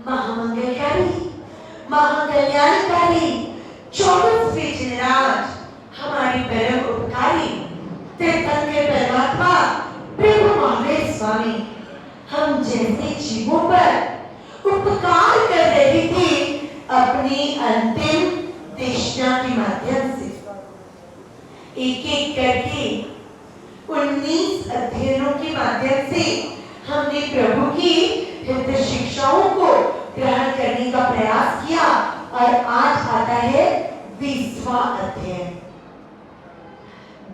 महामंगलकारी, महाकल्याणकारी, 24वें जिनराज, हमारी परम उपकारी, तीर्थंकर परमात्मा प्रभु महावीर स्वामी हम जैसे जीवों पर उपकार कर रही थी अपनी अंतिम देशना के माध्यम से। एक एक करके 19 अध्ययनों के माध्यम से हमने प्रभु की हृदय शिक्षाओं को ग्रहण करने का प्रयास किया और आज आता है 20वां अध्ययन।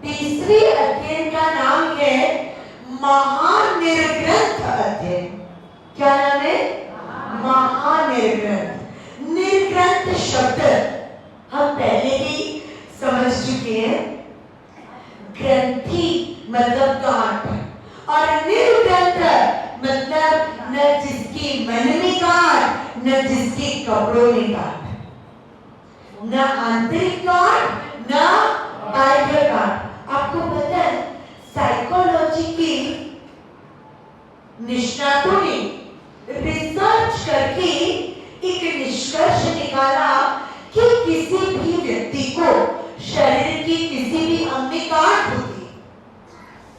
20वें अध्ययन का नाम है महानिर्ग्रंथ अध्ययन। क्या नाम है? महानिर्ग्रंथ। निर्ग्रंथ शब्द हम पहले ही समझ चुके हैं। ग्रंथि मतलब गांठ और निर्ग्रंथ मतलब न जिसके मन में गांठ न जिसके कपड़ों में गांठ, न आंतरिक गांठ न बाह्य गांठ। आपको पता है साइकोलॉजी के निष्णातों ने रिसर्च करके एक निष्कर्ष निकाला कि किसी भी व्यक्ति को शरीर की किसी भी अंग में गांठ होती है।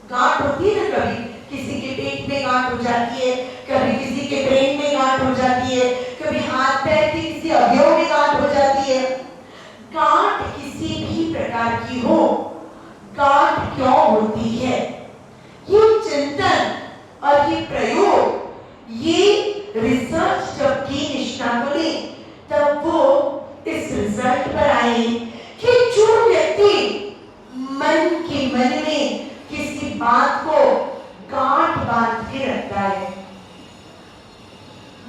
गांठ होती है ना, कभी किसी के पेट में गांठ हो जाती है, कभी किसी के ब्रेन में गांठ हो जाती है, कभी हाथ पैर के किसी अवयव में गांठ हो जाती है। गांठ किसी भी प्रकार की हो, गांठ क्यों होती है, ये चिंतन और ये प्रयोग, ये रिसर्च जब की निष्णातों ने, तब वो इस रिजल्ट पर आए कि जो व्यक्ति मन में किसी बात को गांठ बांध के रखता है,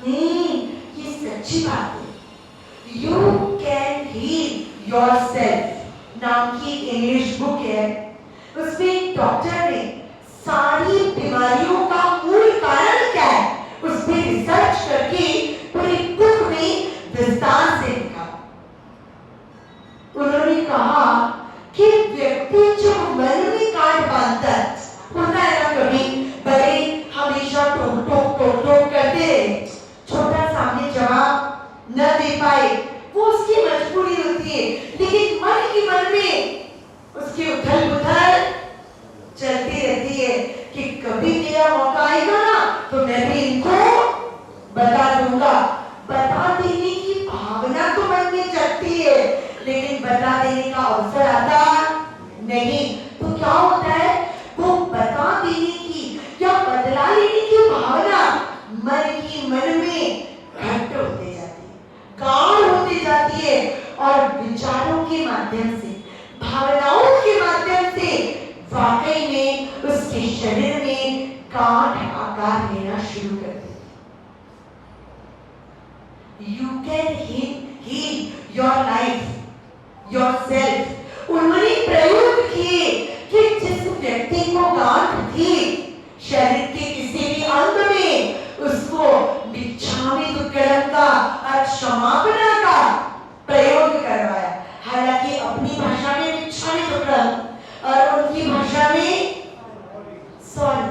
नहीं, ये सच्ची बात है। यू कैन हील योरसेल्फ नाम की इंग्लिश बुक है, उसमें डॉक्टर ने सारी बीमारियों का मूल कारण क्या है उस पर रिसर्च करके पूरी बुक में विस्तार से लिखा। उन्होंने कहा कि व्यक्ति जो मन में गांठ बांधता होता है ना, कभी बड़े हमेशा टोक करते रहे, छोटा सामने जवाब न दे पाए, वो उसकी मजबूरी होती है, लेकिन मन में उसकी उथल पुथल चलती रहती है कि कभी मेरा मौका आएगा ना तो मैं भी इनको बता दूंगा। बता देने की भावना तो मन में चलती है, लेकिन बता देने का अवसर आता नहीं। तो क्या होता है, वो बता देने की या बदला लेने की भावना मन में घट होती जाती है, गाढ़ होती जाती है और विचारों के माध्यम से, भावनाओं के माध्यम से वाकई में उसके शरीर में गांठ आकार लेना शुरू कर देती। You can heal your life, yourself। उन्होंने प्रयोग किए कि जिस व्यक्ति को गांठ थी शरीर के किसी भी अंग में, उसको बिच्छामी दुक्कड़म का और क्षमापना का प्रयोग करवाया। हालांकि अपनी भाषा में बिच्छामी दुक्कड़म और उनकी भाषा में सॉरी,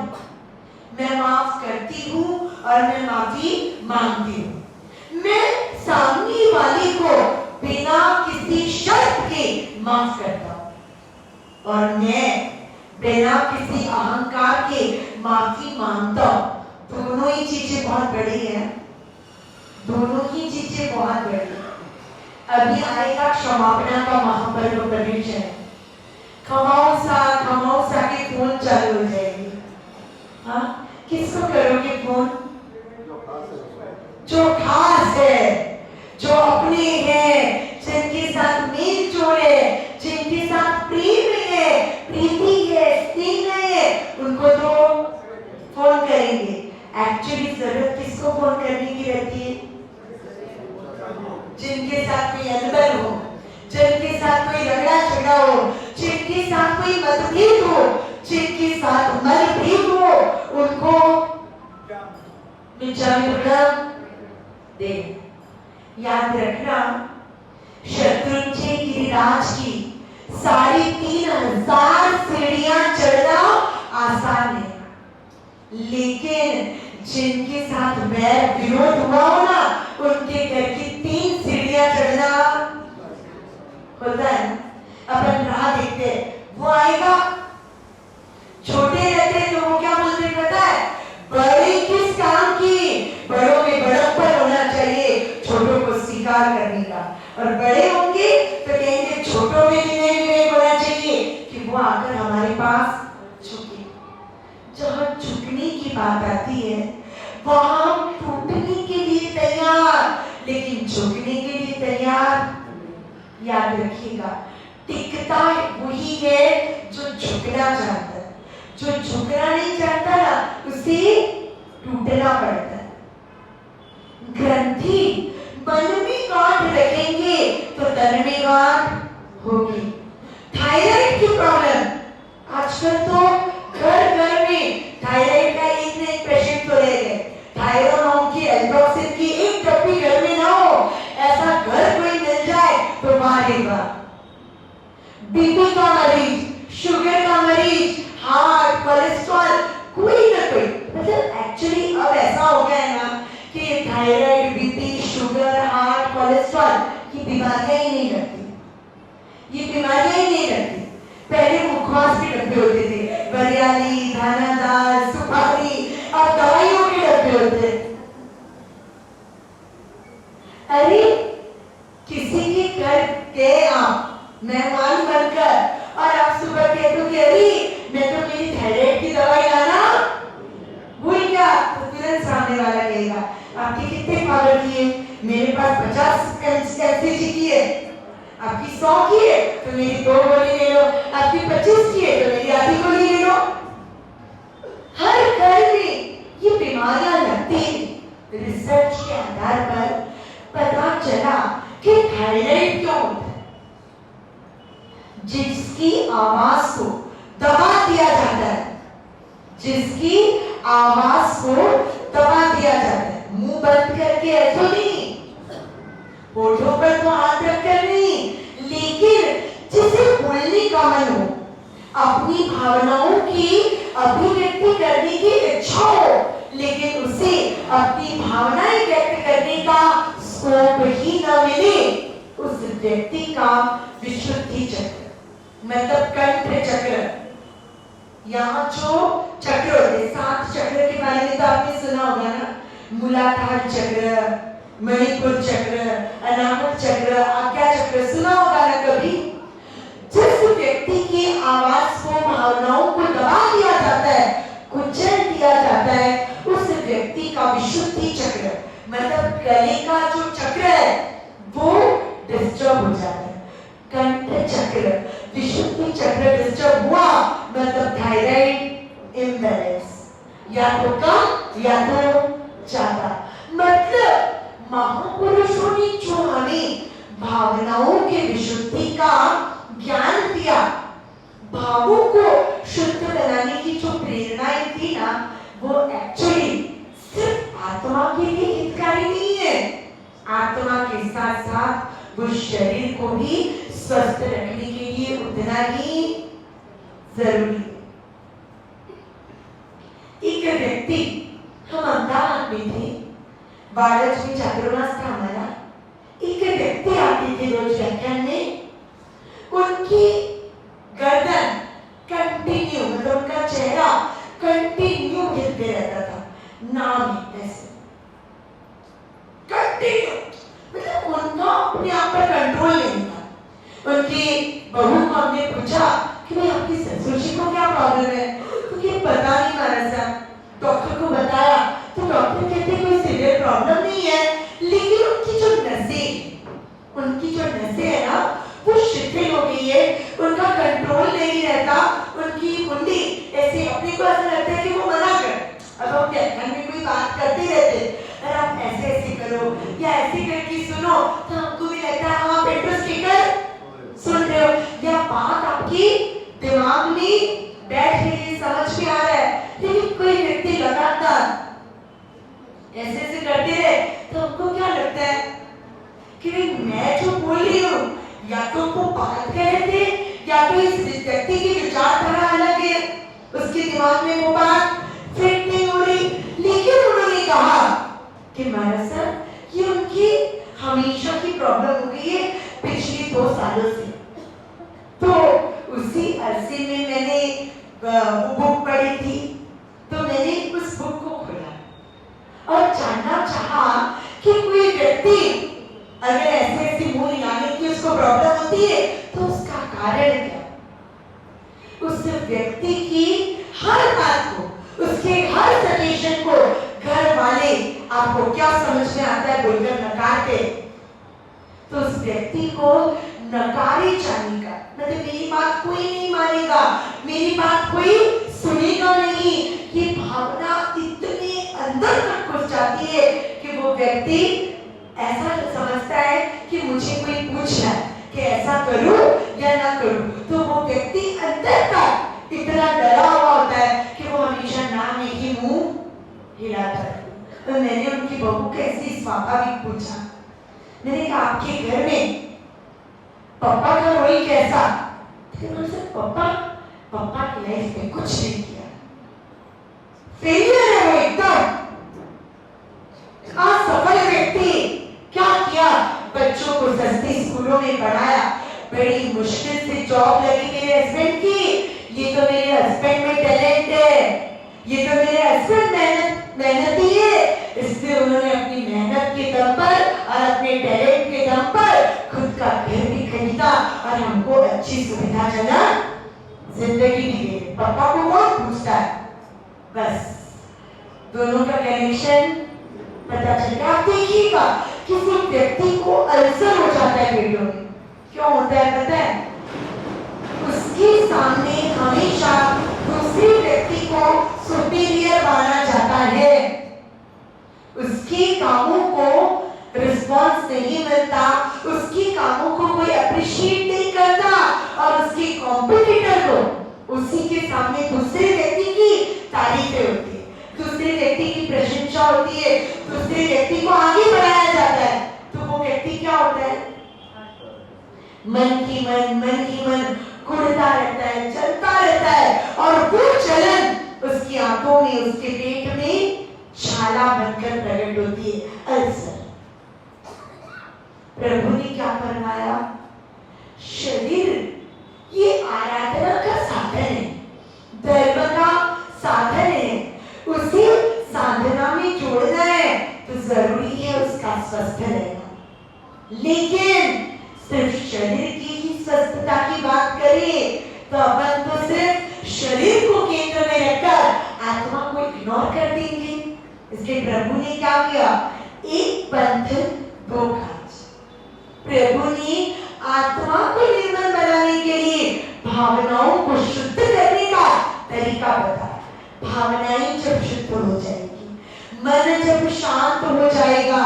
मैं माफ करती हूँ और मैं माफी मांगती हूँ। मैं सामने वाले को बिना किसी शर्त के माफ करता हूँ और मैं बिना किसी अहंकार के माफी मांगता हूँ। दोनों ही चीजें बहुत बड़ी हैं, दोनों ही चीजें बहुत बड़ी हैं। अभी आएगा क्षमापना का महापर्व प्रवेश है, खमाउसा के फोन चालू हो जाएगी। हाँ, किसको करोगे फोन? जो खास है, जो अपने हैं, जिनके साथ मेल जोड़ है, जिनके साथ प्रेम है, प्रीति है, स्नेह है, उनको तो फोन करेंगे। एक्चुअली जरूरत किसको फोन करने की रहती है? जिनके साथ कोई अनबन हो, जिनके साथ कोई झगड़ा झगड़ा हो, जिनके साथ कोई मतभेद हो, जिनके साथ मनभेद हो, उनको दे। याद रखना, शत्रुंजय गिरिराज की 3,500 सीढ़ियां चढ़ना आसान है, लेकिन जिनके साथ वैर विरोध हुआ हो ना, उनके घर की 3 सीढ़ियां चढ़ना होता है। अपन राह देखते वो आएगा, छोटे रहते तो वो क्या बोलते पता है, बड़े किस काम की, बड़ों में बड़प्पन होना चाहिए, छोटों को स्वीकार करने का। और बड़े होंगे तो कहेंगे छोटों में विवेक होना चाहिए कि वो आकर हमारे पास झुके। जहाँ झुकने की बात आती है वहां टूटने के लिए तैयार, लेकिन झुकने के लिए तैयार। याद रखिएगा, टिकता वही है जो झुकना चाहता है, जो झुकना नहीं चाहता ना उसे टूटना पड़ता है। ग्रंथि मन में गांठ रखेंगे तो तन में गांठ होगी। थायराइड की प्रॉब्लम आजकल तो घर घर में थायराइड का एक न एक पेशेंट तो रह गए। थायरोनॉम की एल्ड्रोक्सिन की एक डब्बी घर में ना हो, ऐसा घर कोई मिल जाए तो मारेगा। बीपी का मरीज, शुगर का मरीज, हार्ट, कोलेस्ट्रॉल, कोई ना कोई, मतलब एक्चुअली अब ऐसा हो गया है ना कि thyroid, BP, sugar, heart, cholesterol ये बीमारियां ही नहीं लगती, ये बीमारियां ही नहीं लगती। पहले मुखवास के डब्बे होते थे, बरियाली, दानादार, सुपारी, अब दवाइयों के डब्बे होते हैं। अरे किसी के घर गए आप मेहमान बनकर और आप सुबह कहते हो कि अरे मैं तो मेरी थायराइड की दवाई लाना भूल गया, तो तुरंत सामने वाला कहेगा आपके कितने पावर की है, मेरे पास 50 एमसीजी की है, आपकी 100 की है तो मेरी 2 गोली ले लो, आपकी 25 की है तो मेरी आधी गोली ले लो। हर घर में ये बीमारियां लगती हैं। रिसर्च के आधार पर पता चला कि थायराइड क्यों होता है, जिसकी आवाज को दबा दिया जाता है, जिसकी आवाज को दबा दिया जाता है, मुंह बंद करके ऐसा नहीं, होठों पर तो हाथ रखकर नहीं, लेकिन जिसे बोलने का मन हो, अपनी भावनाओं की अभिव्यक्ति करने की इच्छा हो, लेकिन उसे अपनी भावनाएं व्यक्त करने का स्कोप ही न मिले, उस व्यक्ति का विशुद्धि चक्र मतलब कंठ चक्र, यहाँ जो चक्र होते 7 चक्र के बारे में तो आपने सुना होगा ना, मूलाधार चक्र, मणिपुर चक्र, अनाहत चक्र, आज्ञा चक्र, सुना होगा ना कभी। जिस व्यक्ति की आवाज को, भावनाओं को दबा दिया जाता है, कुचल दिया जाता है, उस व्यक्ति का विशुद्धि चक्र मतलब गले का जो चक्र है वो डिस्टर्ब हो जाता है। कंठ चक्र, विशुद्धि चक्र डिस्टर्ब हुआ मतलब थायराइड इम्बैलेंस, या तो कम या तो ज्यादा। मतलब महापुरुषों ने जो हमें भावनाओं के विशुद्धि का ज्ञान दिया, भावों को शुद्ध बनाने की जो प्रेरणाएं थी ना, वो एक्चुअली सिर्फ आत्मा के लिए हितकारी नहीं है, आत्मा के साथ साथ वो शरीर को भी स्वस्थ रखने के लिए उतना ही जरूरी है। एक व्यक्ति, हम अहमदाबाद में थे, बारज में चातुर्मास था हमारा, एक व्यक्ति आते थे रोज व्याख्यान में, उनकी गर्दन कंटिन्यू मतलब उनका चेहरा कंटिन्यू हिलते रहता था, नाम ऐसे कंटिन्यू, मतलब उनका अपने आप पर कंट्रोल नहीं था। उनकी बहू को हमने पूछा कि भाई आपकी ससुर जी को क्या प्रॉब्लम है, तो ये पता नहीं महाराज साहब, डॉक्टर को बताया तो डॉक्टर कहते कोई सीवियर प्रॉब्लम नहीं है, लेकिन उनकी जो नसें है ना वो शिथिल हो गई है, उनका कंट्रोल नहीं रहता, उनकी मुंडी ऐसे अपने को ऐसा लगता है कि वो मना कर, अब हम व्याख्यान में कोई बात करते रहते, अरे आप ऐसे ऐसे करो या ऐसे करके सुनो, तो हमको भी लगता है हाँ पेट्रोल स्पीकर सुन रहे हो, या बात आपकी दिमाग में बैठ रही है, समझ में आ रहा है। लेकिन कोई व्यक्ति लगातार ऐसे ऐसे करते रहे तो हमको क्या लगता है कि मैं जो बोल रही हूँ या तो वो बात कर रहे थे, या तो इस व्यक्ति की विचारधारा अलग है, उसके दिमाग में वो बात फिट नहीं हो रही। लेकिन उन्होंने कहा कि महाराज साहब ये उनकी रही है पिछली 2 सालों से। तो उसी अरसे में मैंने बुक पढ़ी थी, तो मैंने उस बुक को खोला और जानना चाहा कि कोई व्यक्ति अगर ऐसे ऐसे मुंह हिलाने की उसको प्रॉब्लम होती है तो उसका कारण क्या। उस व्यक्ति की हर बात को, उसके हर सजेशन को घर वाले आपको क्या समझ में आता है बोलकर नकारते, तो उस व्यक्ति को नकारे जाने का मतलब मेरी बात कोई नहीं मानेगा, मेरी बात कोई सुनेगा नहीं, ये भावना इतने अंदर तक घुस जाती है कि वो व्यक्ति ऐसा समझता है कि मुझे कोई पूछ रहा है कि ऐसा करूं या ना करूं, तो वो व्यक्ति अंदर तक इतना डरा हुआ होता है कि वो हमेशा ना में ही मुंह हिलाता है। तो मैंने उनकी बहू को ऐसे स्वाभाविक पूछा, मैंने कहा आपके घर में पापा का रोल कैसा? पापा की लाइफ में कुछ नहीं किया, फेलियर है वो एकदम। असफल व्यक्ति क्या किया? बच्चों को सस्ती स्कूलों में पढ़ाया, बड़ी मुश्किल से जॉब लगी मेरे हस्बैंड की। ये तो मेरे हस्बैंड में टैलेंट है, ये तो मेरे हस्बैंड मेहनती है, इसलिए उन्होंने अपनी मेहनत के दम पर और अपने टैलेंट के दम पर खुद का घर भी खरीदा और हमको अच्छी सुविधाजनक जिंदगी भी दे। पापा को कौन पूछता है? बस दोनों का कनेक्शन पता चल गया। आप देखिएगा किसी व्यक्ति को अल्सर हो जाता है पेटों में, क्यों होता है पता है? उसके सामने हमेशा दूसरे व्यक्ति को सुपीरियर माना जाता है, उसके कामों को रिस्पॉन्स नहीं मिलता, उसके कामों को कोई अप्रिशिएट नहीं करता और उसके कॉम्पिटिटर को उसी के सामने दूसरे व्यक्ति की तारीफें होती है, दूसरे व्यक्ति की प्रशंसा होती है, दूसरे व्यक्ति को आगे बढ़ाया जाता है। तो वो व्यक्ति क्या होता है? मन की मन कुड़ता रहता है, चलता रहता है और वो चलन उसकी आंखों में, उसके पेट में छाला बनकर प्रकट होती है, अल्सर। प्रभु ने क्या फरमाया? शरीर ये आराधना का साधन है, धर्म का साधन है, उसे साधना में जोड़ना है तो जरूरी है उसका स्वस्थ रहना। लेकिन सिर्फ शरीर की ही स्वस्थता की बात करें तो अपन तो सिर्फ शरीर को केंद्र में रखकर आत्मा को इग्नोर कर देंगे। इसलिए प्रभु ने क्या किया? एक पंथ दो काज। प्रभु ने आत्मा को निर्मल बनाने के लिए भावनाओं को शुद्ध करने का तरीका बताया। भावनाएं जब शुद्ध हो जाएगी, मन जब शांत हो जाएगा,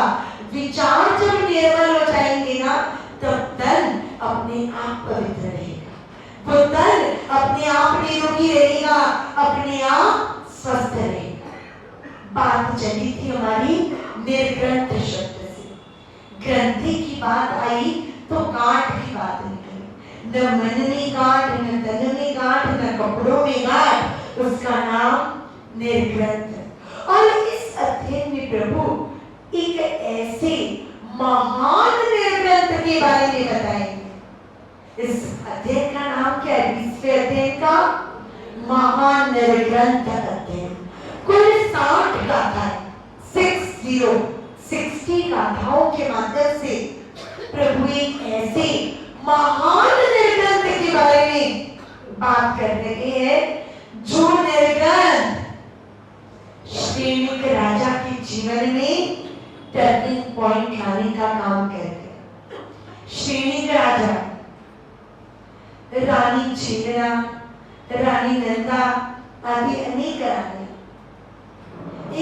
विचार जब निर्मल हो जाएंगे ना, तब तन अपने आप पवित्र रहेगा, वो तन अपने आप निरोगी रहेगा, अपने आप स्वस्थ रहेगा। बात चली थी हमारी निर्ग्रंथ शब्द से, ग्रंथि की बात आई तो गांठ की बात निकली। न मन में गांठ, न तन में गांठ, न कपड़ों में गांठ, उसका नाम निर्ग्रंथ। और इस अध्ययन में प्रभु एक ऐसे महान निर्ग्रंथ के बारे में बताएंगे। इस अध्ययन का नाम क्या है? 20वें अध्ययन का महान निर्ग्रंथ अध्ययन। कुल 60 गाथाएं, 60 गाथाओं के माध्यम से प्रभु एक ऐसे महान निर्ग्रंथ के बारे में बात कर रहे हैं जो निर्ग्रंथ श्रेणिक राजा के जीवन में टर्निंग पॉइंट लाने का काम कर रहे। श्रेणिक राजा, रानी छेदना, रानी नंदा आदि अनेक रानी।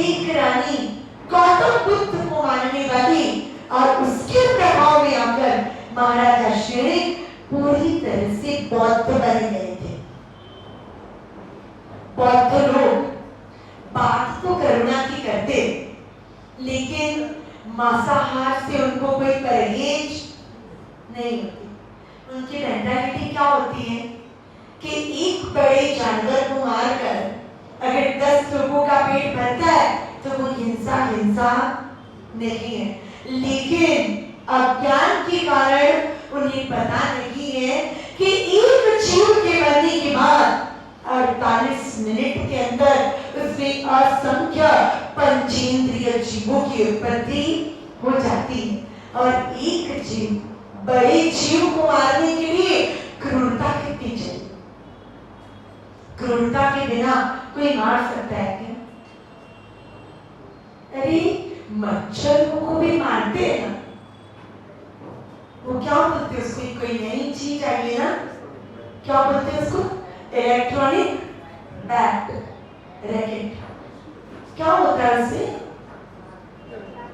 एक रानी गौतम बुद्ध को मानने वाली और उसके प्रभाव में आकर महाराजा श्रेणिक पूरी तरह से बौद्ध बन गए थे। बौद्ध लोग बात तो करुणा की करते, लेकिन मांसाहार से उनको कोई परहेज नहीं होती। उनकी मेंटालिटी क्या होती है कि एक बड़े जानवर को मारकर अगर 10 लोगों का पेट भरता है तो वो हिंसा नहीं है, लेकिन अज्ञान के कारण उन्हें पता नहीं है कि एक जीव के मरने के बाद 48 मिनट के अंदर उसमें असंख्य पंचेंद्रिय जीवों की उत्पत्ति हो जाती है। और एक जीव, बड़े जीव को मारने के लिए क्रूरता कितनी चाहिए? क्रूरता के बिना कोई मार सकता है क्या? अरे मच्छर को भी मारते हैं ना, वो क्या बोलते हैं उसको? कोई नई चीज आई है ना, क्या बोलते हैं उसको? Electronic bat, racket. क्या होता है उसमें?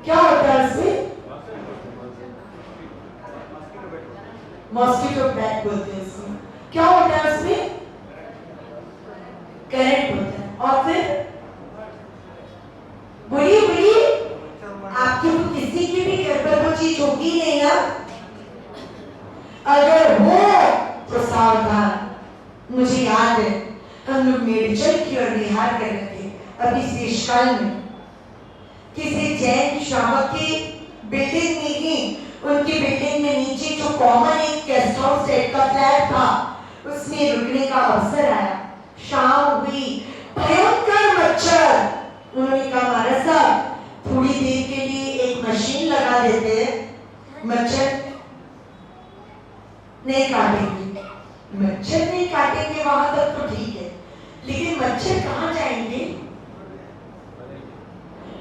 क्या होता है उसमें? मॉस्किटो बैट बोलते हैं उसमें। क्या होता है उसमें? करंट होता है। और फिर बोलिए बोलिए, आपके तो किसी की भी घर पर वो चीज होगी नहीं ना? अगर हो तो सावधान। मुझे याद है हम लोग मेडिकल की ओर विहार कर रहे थे अभी शेषकाल में, किसी जैन श्रावक की बिल्डिंग में ही, उनकी बिल्डिंग में नीचे जो कॉमन एक गेस्ट हाउस टाइप का फ्लैट था, उसमें रुकने का अवसर आया। शाम हुई, भयंकर मच्छर। उन्होंने कहा महाराज साहब थोड़ी देर के लिए एक मशीन लगा देते हैं, मच्छर नहीं काटेंगे। मच्छर नहीं काटेंगे वहां तक तो ठीक है, लेकिन मच्छर कहाँ जाएंगे?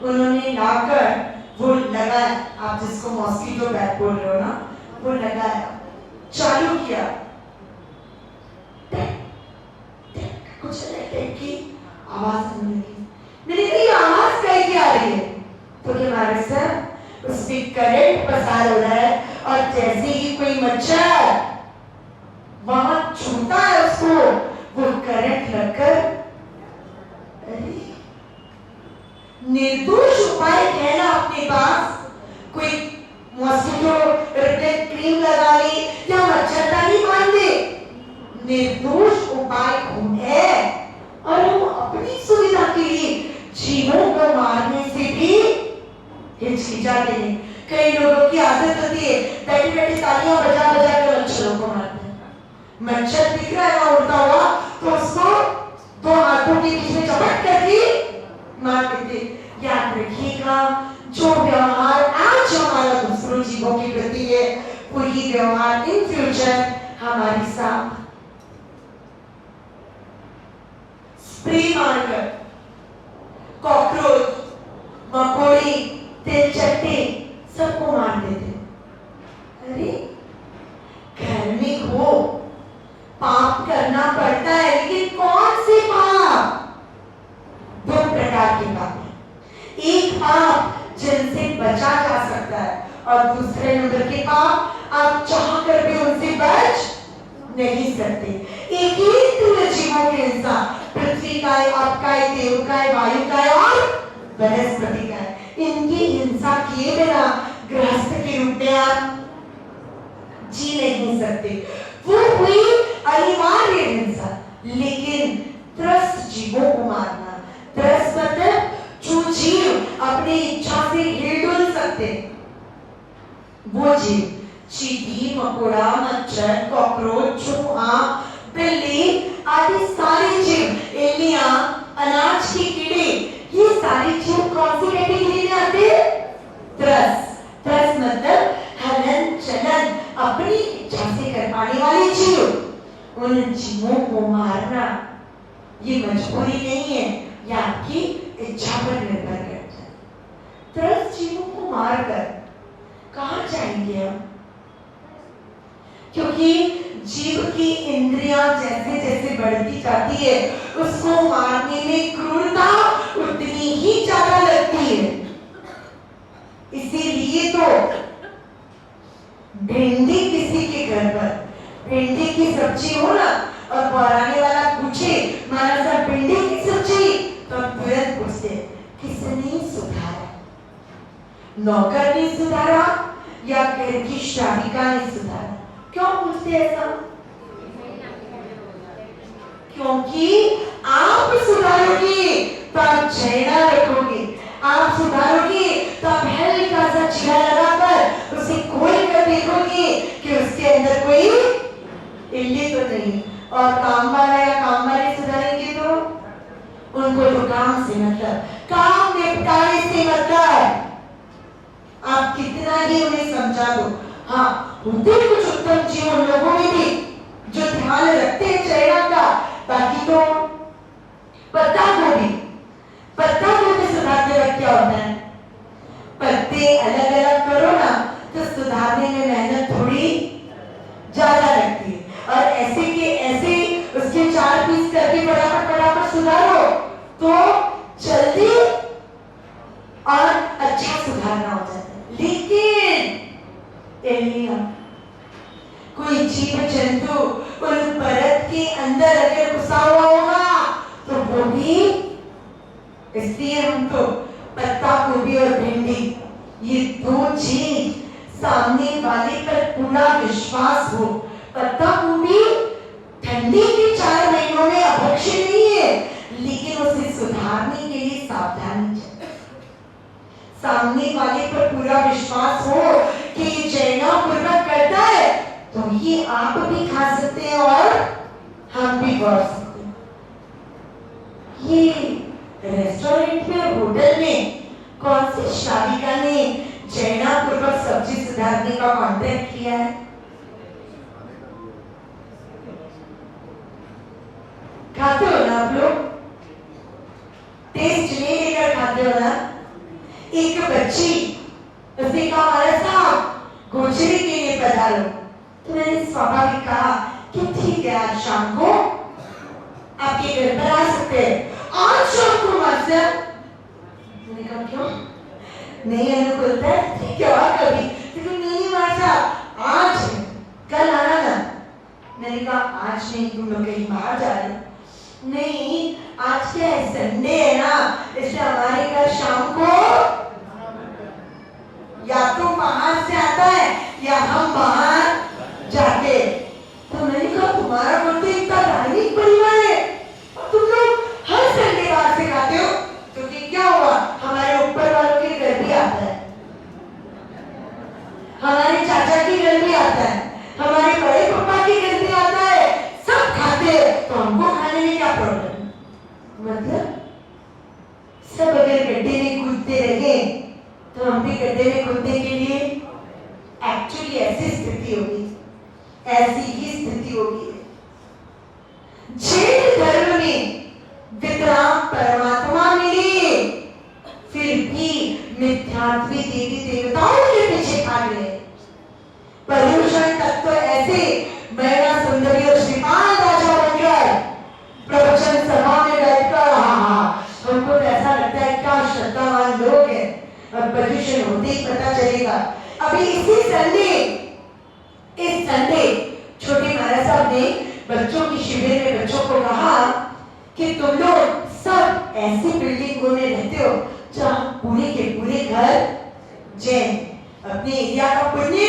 उन्होंने लाकर वो लगाया, आप जिसको मॉस्किटो बैट बोल रहे हो ना, वो लगाया, चालू किया, कुछ की आवाज आने लगी। मैंने कहा ये आवाज कैसे आ रही है? तो क्या महाराज साहब उसमें करंट पसार हो रहा है, और जैसे ही कोई मच्छर वहां छूता है उसको, वो करंट लगकर, अरे निर्दोष उपाय है ना अपने पास, कोई मॉस्किटो रिपेलेंट क्रीम लगा ली या मच्छरदानी बांध दे, निर्दोष उपाय है। और हम अपनी सुविधा के लिए जीवों को मारने से भी हिचकिचाते हैं। कई लोगों की आदत होती है बैठे बैठे तालियां बजा बजा कर मच्छरों को मारते हैं। मच्छर दिख रहा है उड़ता हुआ तो उसको दो हाथों के बीच में चपट करके मार देते। याद रखिएगा, जो व्यवहार आज हमारा दूसरों जीवों के प्रति है, वही व्यवहार इन फ्यूचर हमारे साथ स्प्रे मारकर कॉकरोच, मकोड़े, तिलचट्टे सबको मार देते। अरे घर में हो, पाप करना पड़ता है, लेकिन कौन से पाप? दो प्रकार के पाप हैं। एक पाप जिनसे बचा जा सकता है, और दूसरे नंबर के पाप आप चाह कर भी उनसे बच नहीं सकते। एक ही जीवों के इंसान, पृथ्वी का है, आपका है, देव का है, वायु का है और वनस्पति का है, इनकी हिंसा किए बिना गृहस्थ के रूप में आप जी नहीं सकते। वो हुई अनिवार्य हिंसा। लेकिन त्रस्त जीवों को मारना, त्रस्त मतलब जो जीव अपनी इच्छा से हिल-डुल सकते, वो जीव, चींटी, मकोड़ा, मच्छर, कॉकरोच, चूहा, बिल्ली आदि सारे जीव, एलियां, अनाज के कीड़े, ये सारे जीव कौन सी कैटेगरी में आते हैं? त्रस्त। त्रस्त मतलब हलन चलन अपनी इच्छा से कर पाने वाले जीव। उन जीवों को मारना ये मजबूरी नहीं है, ये आपकी इच्छा पर निर्भर करता है। त्रस्त जीवों को मारकर कहाँ जाएंगे हम? क्योंकि जीव की इंद्रियां जैसे जैसे बढ़ती जाती है, उसको मारने में क्रूरता उतनी ही ज्यादा लगती है। इसीलिए तो भिंडी किसी के घर पर भिंडी की सब्जी हो ना, और पराने वाला पूछे महाराज साहब भिंडी की सब्जी, तो हम तुरंत पूछते किसने सुधारा? नौकर ने सुधारा या घर की शादिका ने सुधारा? क्यों पूछते ऐसा? क्योंकि आप सुधारोगे तो आप चेहरा रखोगे, आप सुधारोगे तो आप हल्का सा चेहरा लगाकर उसे कोई और काम वाला या काम वाली सुधरेंगे तो उनको तो काम से मतलब, काम निपटाने से मतलब। आप कितना ही उन्हें समझा दो, हाँ होते कुछ उत्तम जीव उन लोगों में भी जो ध्यान रखते हैं चेहरा का। बाकी तो पत्ता गोभी सुधारने में क्या होता है, पत्ते अलग अलग करो ना तो सुधारने में मेहनत थोड़ी ज्यादा लगती है, और ऐसे के ऐसे उसके 4 पीस करके फटाफट सुधारो तो जल्दी और अच्छा सुधारना हो जाता है। लेकिन कोई जीव जंतु उन परत के अंदर अगर घुसा हुआ होगा तो वो भी, इसलिए हम तो पत्ता गोभी और भिंडी ये 2 चीज सामने वाले पर पूरा विश्वास हो। पत्ता गोभी ठंडी के 4 महीनों में अभक्ष्य नहीं है, लेकिन उसे सुधारने के लिए सावधानी चाहिए। सामने वाले पर पूरा विश्वास हो कि ये जैनापूर्वक करता है तो ये आप भी खा सकते हैं और हम भी बढ़ सकते हैं। ये रेस्टोरेंट में, होटल में कौन सी शालिका ने जैनापूर्वक सब्जी सुधारने का कॉन्ट्रैक्ट किया है? खाते हो ना आप लोग, टेस्ट ले लेकर खाते हो ना। एक बच्ची उसने कहा हमारे साथ गोचरी के लिए पधारो, तो मैंने स्वाभाविक कहा कि ठीक है आज शाम को आपके घर पर आ सकते हैं। आज शाम को मास्टर, मैंने कहा क्यों नहीं अनुकूलता है, ठीक है और कभी, लेकिन नहीं मास्टर आज कल आना ना। मैंने कहा आज नहीं, तुम लोग कहीं बाहर जा रहे? नहीं आज क्या है, संडे है ना, इसलिए हमारे घर शाम को या तो बाहर से आता है या हम बाहर जाके। तो मैंने कहा तुम्हारा बोलते इतना धार्मिक परिवार है, तुम लोग हर संडे बाहर से खाते हो, क्योंकि क्या हुआ हमारे ऊपर वालों के घर भी आता है, हमारे चाचा के घर भी आता है, हमारे बड़े पापा के घर भी आता है, सब खाते हैं, तो हमको खाने में क्या प्रॉब्लम? मतलब सब अगर गड्ढे में कूदते रहे तो हम भी गड्ढे में कूदने के लिए, एक्चुअली ऐसी स्थिति होगी, ऐसी ही स्थिति होगी। जैन धर्म में विद्राम परमात्मा मिले, फिर भी मिथ्यात्वी देवी देवताओं के पीछे भाग रहे। पर्युषण तत्व ऐसे महिला सुंदरी और श्रीमान राजा बनकर प्रवचन सभा में बैठकर, हमको तो ऐसा लगता है क्या श्रद्धावान लोग हैं, और पर्युषण होते ही पता चलेगा। अभी इस संडे छोटे महाराज साहब ने बच्चों की शिविर में बच्चों को कहा कि तुम लोग सब ऐसी बिल्डिंगों में रहते हो जहाँ पूरे के पूरे घर जैन, अपने एरिया का पुण्य,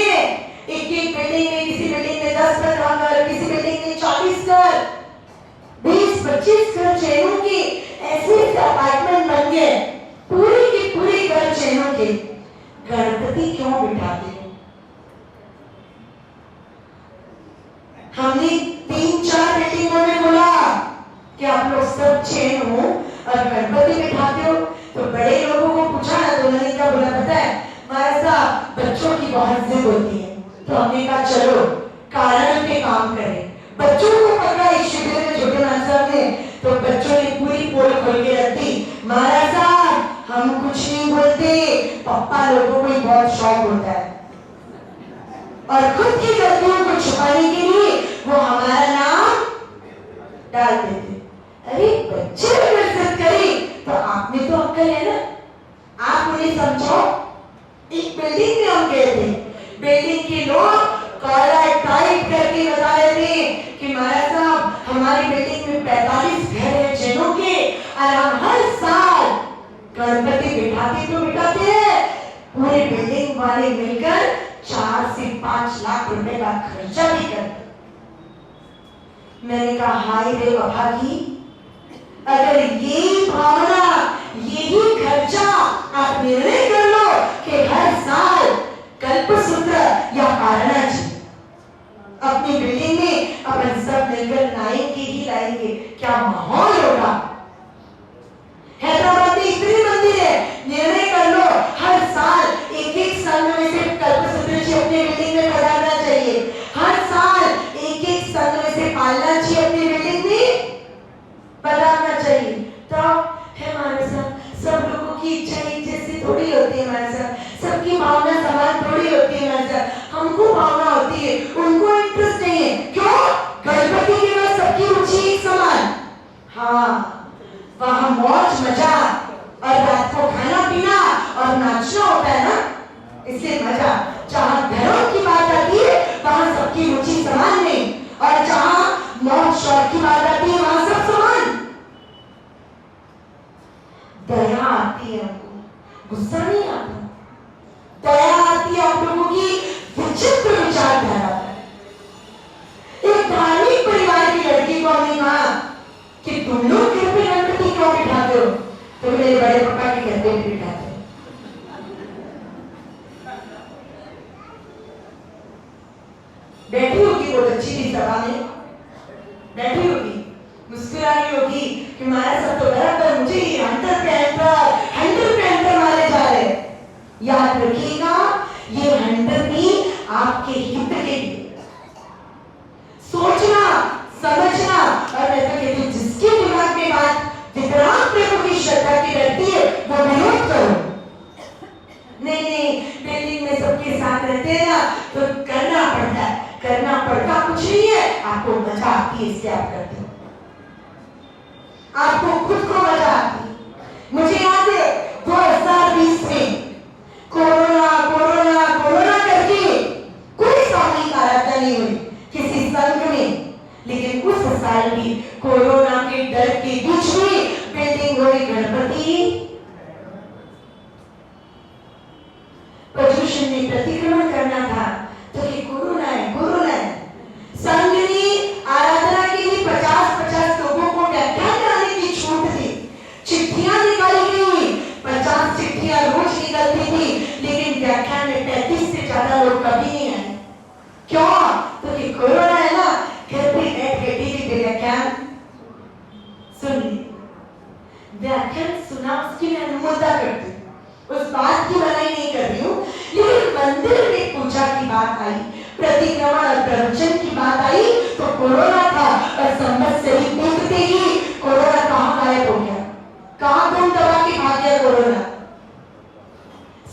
एक बिल्डिंग में, किसी बिल्डिंग में 10-15 घर, किसी बिल्डिंग में 40 घर, 20-25 घर जैनों के, ऐसे अपार्टमेंट बन गए, पूरे के पूरे घर जैनों के। गणपति क्यों बिठाते हो? हमने 3-4 बिल्डिंगों में बोला कि आप लोग सब जैन हो और गणपति बिठाते हो, तो बड़े लोगों को पूछा ना, तो उन्होंने क्या बोला पता है? हमारे साथ बच्चों की बहुत जिद होती है, तो हमने कहा चलो कारण पे काम करें। बच्चों को पकड़ा इस शिविर में छोटे महाराज ने, तो बच्चों ने पूरी पोल खोल के रख दी, महाराज साहब हम कुछ नहीं बोलते, पापा लोगों को बहुत शौक होता है और खुद की गलतियों को छुपाने के लिए वो हमारा नाम डाल देते। अरे बच्चे अगर जिद करें तो आप में तो अक्ल है ना, आप उन्हें समझो। एक बिल्डिंग में हम गए थे, बिल्डिंग के लोग कॉलर टाइप करके बता रहे थे कि महाराज साहब हमारी बिल्डिंग में 45 घर है जैनों के, और हम हर साल गणपति बिठाते तो बिठाते हैं, पूरे बिल्डिंग वाले मिलकर 4 से 5 लाख रुपए का खर्चा भी करते। मैंने कहा हाय रे अभागी, अगर यही भावना, यही खर्चा आप निर्णय कर लो कि हर साल कल्पसूत्र या पारणा जी अपनी बिल्डिंग में अपन सब मिलकर नाई उनको इंटरेस्ट नहीं है। क्यों? गणपति के बाद सबकी रुचि एक समान। हाँ, वहां मौज मजा और रात को खाना पीना और नाचना होता है ना, इसलिए मजा। जहां धर्म की बात आती है वहां सबकी रुचि समान नहीं, और जहां मौज शौक की बात आती है वहां सब समान। दया आती है हमको, गुस्सा नहीं आता। दया आती है आप लोगों की विचित्र विचारधारा पर। एक धार्मिक परिवार की लड़की को हमने कहा कि तुम लोग घर पे गणपति क्यों बिठाते हो? तो मेरे बड़े पापा के कहते हैं बिठाते। बैठी होगी बहुत अच्छी थी सभा में, बैठी होगी, मुस्कुरा रही होगी कि हमारा सब तो बराबर, मुझे ये हंटर पे हंटर मारे जा रहे। याद रखिएगा, ये हंटर भी आपके हित के लिए। सोचना समझना, और मैं तो कहती हूँ जिसके दिमाग में बात वितराग प्रभु की श्रद्धा की रहती है वो विरोध करो। नहीं, बिल्डिंग में सबके साथ रहते हैं ना तो करना पड़ता है। करना पड़ता कुछ नहीं है, आपको मजा आती है इसलिए आप करते हो, आपको खुद को मजा आती है। मुझे याद है 2020 में कोरोना करके कोई सामूहिक आराधना नहीं हुई किसी संघ में, लेकिन उस साल भी कोरोना के डर के बीच में बिल्डिंग हुई गणपति प्रदूषण में प्रतिक्रमण करना था तो कि कोरोना है। संघ ने आराधना के लिए 50 लोगों को व्याख्यान कराने की छूट थी। चिट्ठियां निकाली गई, 50 चिट्ठियां रोज निकलती थी, लेकिन व्याख्यान में 35 से ज्यादा लोग कभी नहीं आए। क्यों? तो कि कोरोना है ना, घर पे बैठ के टीवी पे व्याख्यान सुन ली। व्याख्यान सुना उसकी मैं अनुमोदना करती हूँ, उस बात की भलाई नहीं कर रही हूँ, लेकिन मंदिर में पूजा की बात आई, प्रतिक्रमण और प्रवचन की बात आई तो कोरोना था, और संवत्सरी बीतते ही कोरोना कहां गायब हो गया, कहां तुम दबा के भाग गया कोरोना।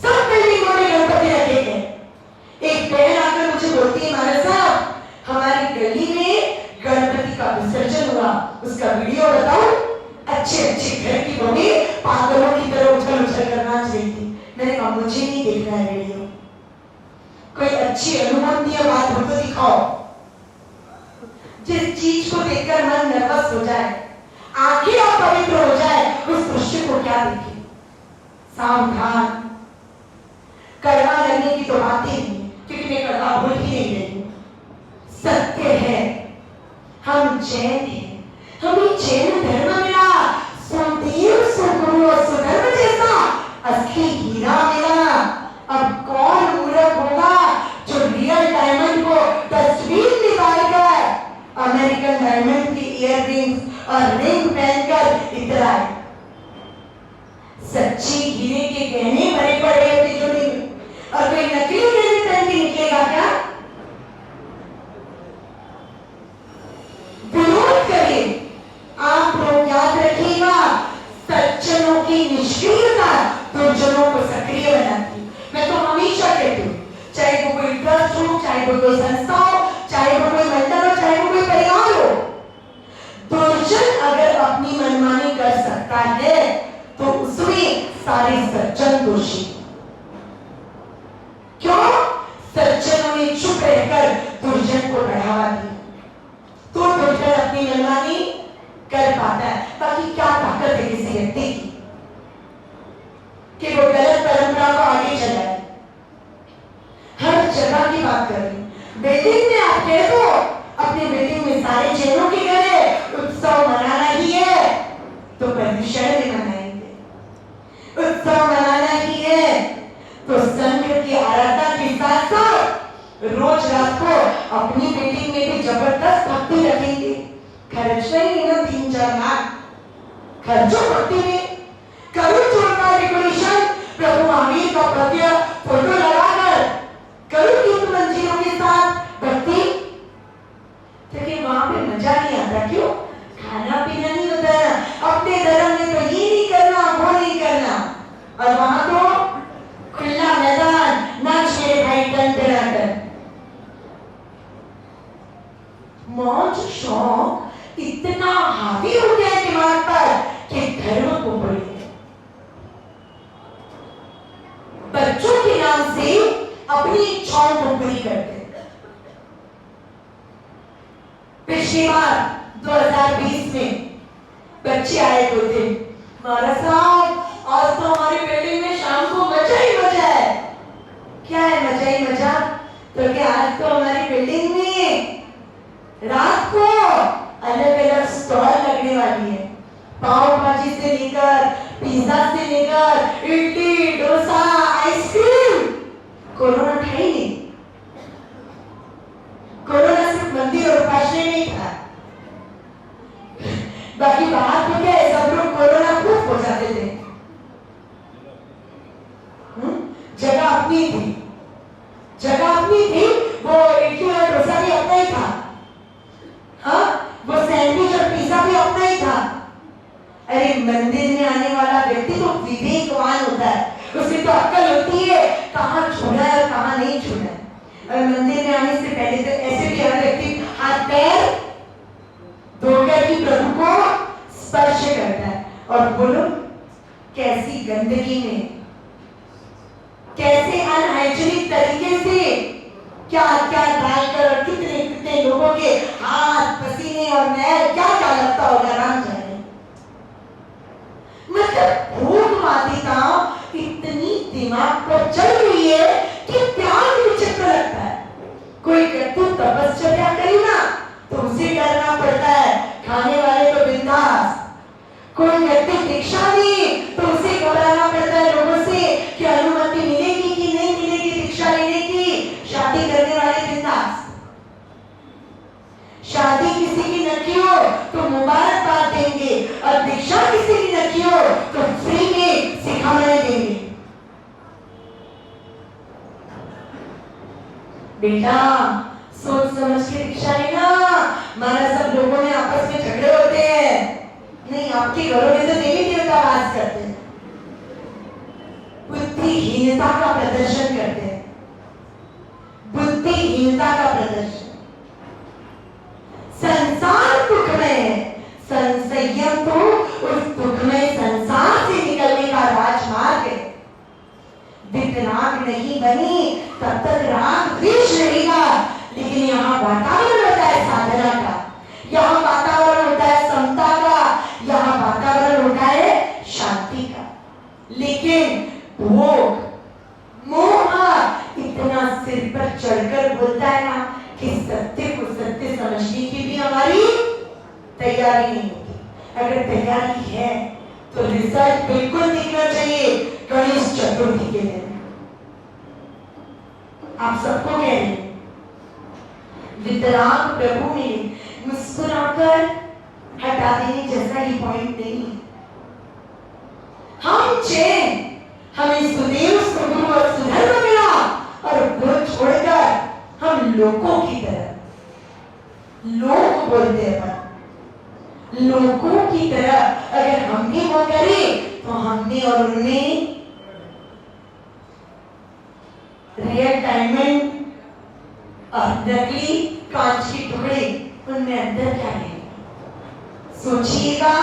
सब बिल्डिंगों में गणपति रखे गए। एक बहन आकर मुझे बोलती है, महाराज साहब हमारी गली में गणपति का विसर्जन हुआ, उसका वीडियो बताओ। अच्छे घर की बहू पागलों की तरह उछल कर नाच रही थी। मैंने कहा मुझे नहीं देखना है वीडियो, कोई अच्छी अनुमति बात हो तो दिखाओ। जिस चीज को देखकर मन नर्वस हो जाए, आंखें और पवित्र हो जाए, उस दृश्य को क्या देखे। सावधान, कड़वा लगने की तो बात ही नहीं, क्योंकि मैं कड़वा भूल ही नहीं रही। सत्य है हम जैन हैं, हमें जैन धर्म मिला, सुदेव सुगुरु और सुधर्म जैसा असली हीरा मिला। अब कौन मूर्ख होगा जो रियल डायमंड को डस्टबिन में डालकर अमेरिकन डायमंड की इयररिंग्स और रिंग पहनकर इधर आए। सच्ची हीरे के गहने भरे पड़े हैं तिजोरी में, और कोई नकली गहने पहन के निकलेगा क्या? विरोध करें। आप लोग याद रखिएगा, सज्जनों की निष्क्रियता दुर्जनों को सक्रिय बनाती। मैं तो हमेशा कहती हूँ, चाहे वो कोई ट्रस्ट हो, चाहे वो कोई संस्था हो, चाहे वो कोई मंडल हो, चाहे वो कोई परिवार हो, दुर्जन अगर अपनी मनमानी कर सकता है तो उसमें सारे सज्जन दोषी। क्यों? सज्जनों ने चुप रहकर दुर्जन को बढ़ावा दिया, तो दुर्जन अपनी मनमानी कर पाता है। बाकी क्या ताकत है किसी व्यक्ति की कि वो गलत परंपरा को आगे चलाए। हर जगह की बात कर रही हूं। बिल्डिंग में आप कह दो अपनी बिल्डिंग में सारे जैनों के घर है, उत्सव मनाना ही है तो प्रदूषण में मनाएंगे। उत्सव मनाना ही है तो संघ की आराधना के साथ साथ रोज रात को अपनी बिल्डिंग में भी जबरदस्त भक्ति रखेंगे। खर्च नहीं ना 3-4 लाख खर्चो भक्ति में, करो जोरदार डेकोरेशन, प्रभु आमिर का भव्य फोटो लगाकर करो गीत मंजीरों के साथ भक्ति, क्योंकि वहां पे मजा नहीं आता। क्यों? खाना पीना नहीं होता है। अपने धर्म में तो ये नहीं करना, वो नहीं करना, और वहां तो खुला मैदान, नाच मेरे भाई टन टनाटन। अपनी इच्छाओं को पूरी करते। पिछली बार 2020 में बच्चे आए हुए थे, महाराज साहब आज तो हमारी बिल्डिंग में शाम को मजा ही मजा है। क्या है मजा ही मजा? तो क्या आज तो हमारी बिल्डिंग में रात को अलग अलग स्टॉल लगने वाली है, पाव भाजी से लेकर पिज्जा से लेकर इडली डोसा आइसक्रीम। कोरोना था ही नहीं, कोरोना सिर्फ मंदिर और उपासना नहीं था, बाकी बाहर तो क्या है, सब लोग कोरोना प्रूफ हो जाते थे। जगह अपनी थी, जगह अपनी थी, वो इडली और डोसा भी अपना ही था, हाँ वो सैंडविच और पिज्जा भी अपना ही था। अरे मंदिर में आने वाला व्यक्ति तो विवेकवान होता है, उसे तो अक्ल होती है कहाँ छूना है और कहाँ नहीं छूना है। और मंदिर में आने से पहले तो ऐसे भी हर व्यक्ति हाथ पैर धोकर ही प्रभु को स्पर्श करता है। और बोलो कैसी गंदगी में, कैसे अनहाइजीनिक तरीके से क्या क्या डालकर और कितने कितने लोगों के हाथ पसीने और मैल क्या क्या लगता होगा, राम जाने। मतलब भूख मादिता इतनी दिमाग पर चढ़ गई है कि प्यार विचित्र लगता है। कोई व्यक्ति तपस्या करे ना तो उसे डरना पड़ता है, खाने वाले तो बिंदास। कोई व्यक्ति दीक्षा ली तो उसे घबराना पड़ता है लोगों से कि अनुमति मिलेगी कि नहीं मिलेगी दीक्षा लेने की। शादी करने वाले बिंदास, शादी किसी की न की हो तो मुबारकबाद देंगे, और दीक्षा किसी की न की हो तो फ्री में सिखाने देंगे। बेटा सोच समझ के दीक्षा लेना, माना सब लोगों में आपस में झगड़े होते हैं, नहीं आपके घरों में तो देवी देवता वास करते हैं, बुद्धिहीनता का प्रदर्शन करते हैं, बुद्धिहीनता का प्रदर्शन। संसार दुख में है, संयम तो उस दुख में संसार से निकलने का राजमार्ग है। वितराग नहीं बनी तब तक राग द्वेष रहेगा, लेकिन यहाँ वातावरण होता है साधना का, यहाँ वातावरण होता है समता का, यहाँ वातावरण होता है शांति का। लेकिन भोग मोह इतना सिर पर चढ़कर बोलता है ना कि सत्य को सत्य समझने की भी हमारी तैयारी नहीं होती। अगर तैयारी है तो रिजल्ट बिल्कुल दिखना चाहिए गणेश चतुर्थी के दिन। आप सबको कह रहे हैं वितराग प्रभु ने मुस्कुराकर हटा देने जैसा ही पॉइंट नहीं है। हम चैन, हमें सुदेव सुगुरु और सुधर्म मिला, और वो छोड़कर हम लोगों की तरह, लोग बोलते हैं लोगों की तरह अगर हम भी वो करें तो हमने और उनने रियल डायमंड और नकली कांच के टुकड़े, उनमें अंदर क्या है? सोचिएगा,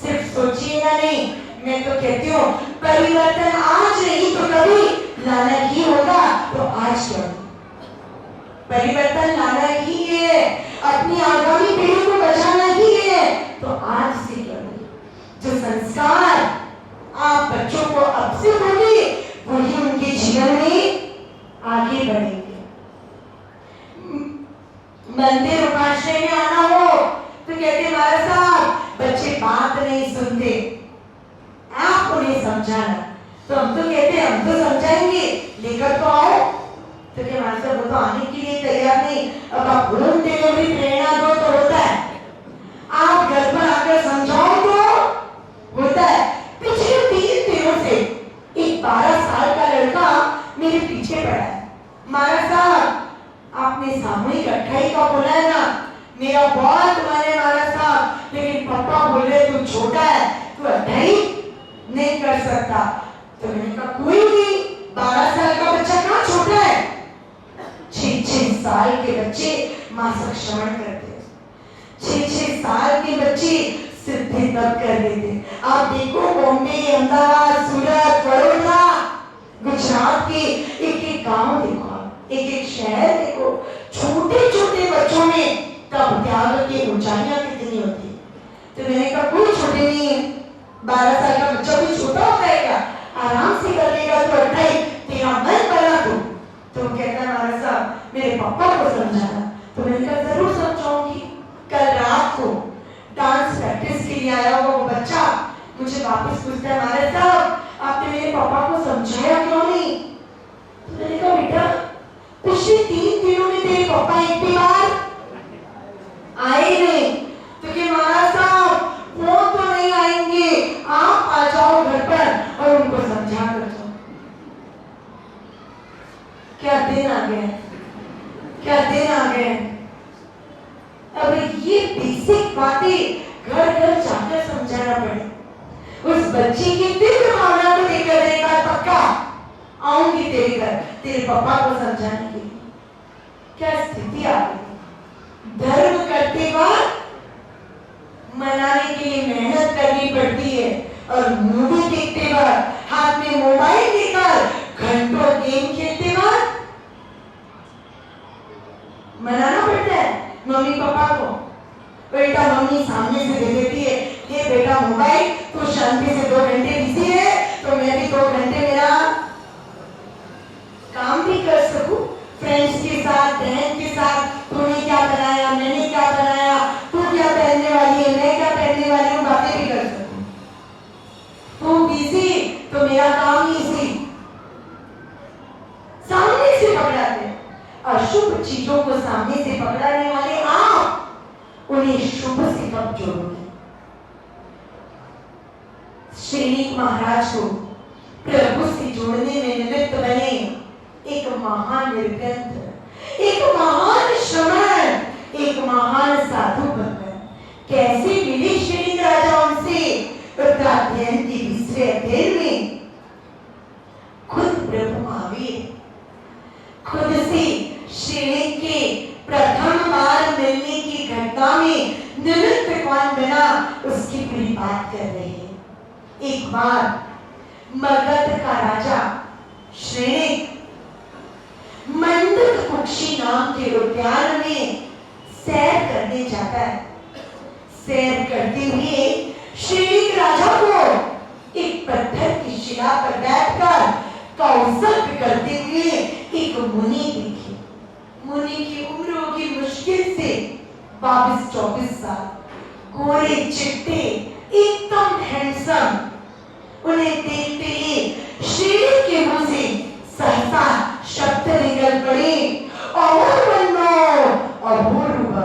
सिर्फ सोचिएगा नहीं, मैं तो कहती हूँ परिवर्तन आज नहीं तो कभी लाना ही होगा। तो आज करो, परिवर्तन लाना ही है, अपनी आगामी पीढ़ी को बचाना ही है, तो आज से करो। जो संस्कार आप बच्चों को अब से दोगे वही उनके जीवन में आगे बढ़ेंगे। मंदिर उपासना में आना हो तो कहते महाराज साहब बच्चे बात नहीं सुनते, आप उन्हें समझाना। तो हम तो कहते हैं हम तो समझाएंगे, लेकर तो आओ। तो क्या महाराज साहब वो तो आने के लिए तैयार नहीं। अब आप होम डिलीवरी प्रेरणा दो तो होता है, आप घर पर आकर समझाओ तो होता है। पिछले 3 दिनों से एक 12 साल का लड़का मेरे पीछे पड़ा है। महाराज साहब आपने सामूहिक 28 का बोला है ना, मेरा बहुत मन है महाराज साहब, लेकिन पापा बोल रहे तू छोटा है, तू 28 नहीं कर सकता। तो मैंने कहा कोई नहीं, 12 साल का बच्चा कहाँ छोटा है। 6 साल के बच्चे मासिक श्रवण करते, 6 साल के बच्चे सिद्धि तब कर देते। आप देखो बॉम्बे, अहमदाबाद, सूरत, वडोदरा, गुजरात के एक-एक गांव देखो, एक एक शहर देखो, छोटे छोटे बच्चों में तब त्याग की ऊंचाइयां कितनी होती है। तो मैंने कहा कोई छोटे नहीं है, 12 साल का बच्चा भी छोटा होता है क्या, आराम से कर लेगा, तो अट्ठाई तेरा मन बना तो कहता महाराज साहब मेरे पापा को समझाना। तो मैंने कहा जरूर समझाऊंगी। कल रात को डांस प्रैक्टिस के लिए आया हुआ वो बच्चा मुझे वापस पूछता है महाराज साहब आपने मेरे पापा को समझाया क्यों नहीं। तो मैंने कहा बेटा पिछले 3 दिनों में तेरे पापा एक भी बार आए नहीं, तो कि महाराज साहब वो तो नहीं आएंगे, आप आ जाओ घर पर और उनको समझा कर जाओ। क्या दिन आ गए, क्या दिन आ गए। अब ये बेसिक बातें घर घर जाकर समझाना पड़े। उस बच्चे की दिव्य भावना को लेकर देगा पक्का आऊंगी तेरे घर तेरे पापा को समझाने के लिए। क्या स्थिति आ गई। धर्म करते वक्त मनाने के लिए मेहनत करनी पड़ती है और मूवी देखते वक्त हाथ में मोबाइल लेकर घंटों गेम खेलते वक्त मनाना पड़ता है मम्मी पापा को। बेटा मम्मी सामने से दे देती है ये बेटा मोबाइल, तो शांति से 2 घंटे बिजी है तो मैं भी 2 घंटे मेरा काम भी कर सकूं, फ्रेंड्स के साथ बहन के साथ तूने क्या बनाया मैंने क्या बनाया, तू क्या पहनने वाली है मैं क्या पहनने वाली हूँ, बातें भी कर सकूं। तू बिजी तो मेरा काम इजी। सामने से पकड़ाते हैं, अशुभ चीजों को सामने से पकड़ाने वाले आप उन्हें शुभ से कब जोड़ोगे। श्रीनिक महाराज को प्रभु से जोड़ने में निमित्त बने एक महान निर्ग्रंथ, एक महान श्रमण, एक महान साधु बनकर कैसे मिले श्रीनिक राजा उनसे। उत्तराध्ययन के 20वें अध्याय में खुद प्रभु महावीर खुद से श्रीनिक के प्रथम बार मिलने की घटना में निमित्त कौन बना उसकी पूरी बात कर रहे हैं। एक बार मगध का राजा श्रीनिक मंदक कुक्षी नाम के उद्यान में सैर करने जाता है। सैर करते हुए श्रीनिक राजा को एक पत्थर की शिला पर बैठकर कौशल करते हुए एक मुनि दिखे। मुनि की उम्र होगी मुश्किल से 22-24 साल, गोरे चिट्टे एकदम हैंडसम। उन्हें देखते ही श्रीनिक के मुंह से सहसा शब्द निकल पड़े, अपूर्व,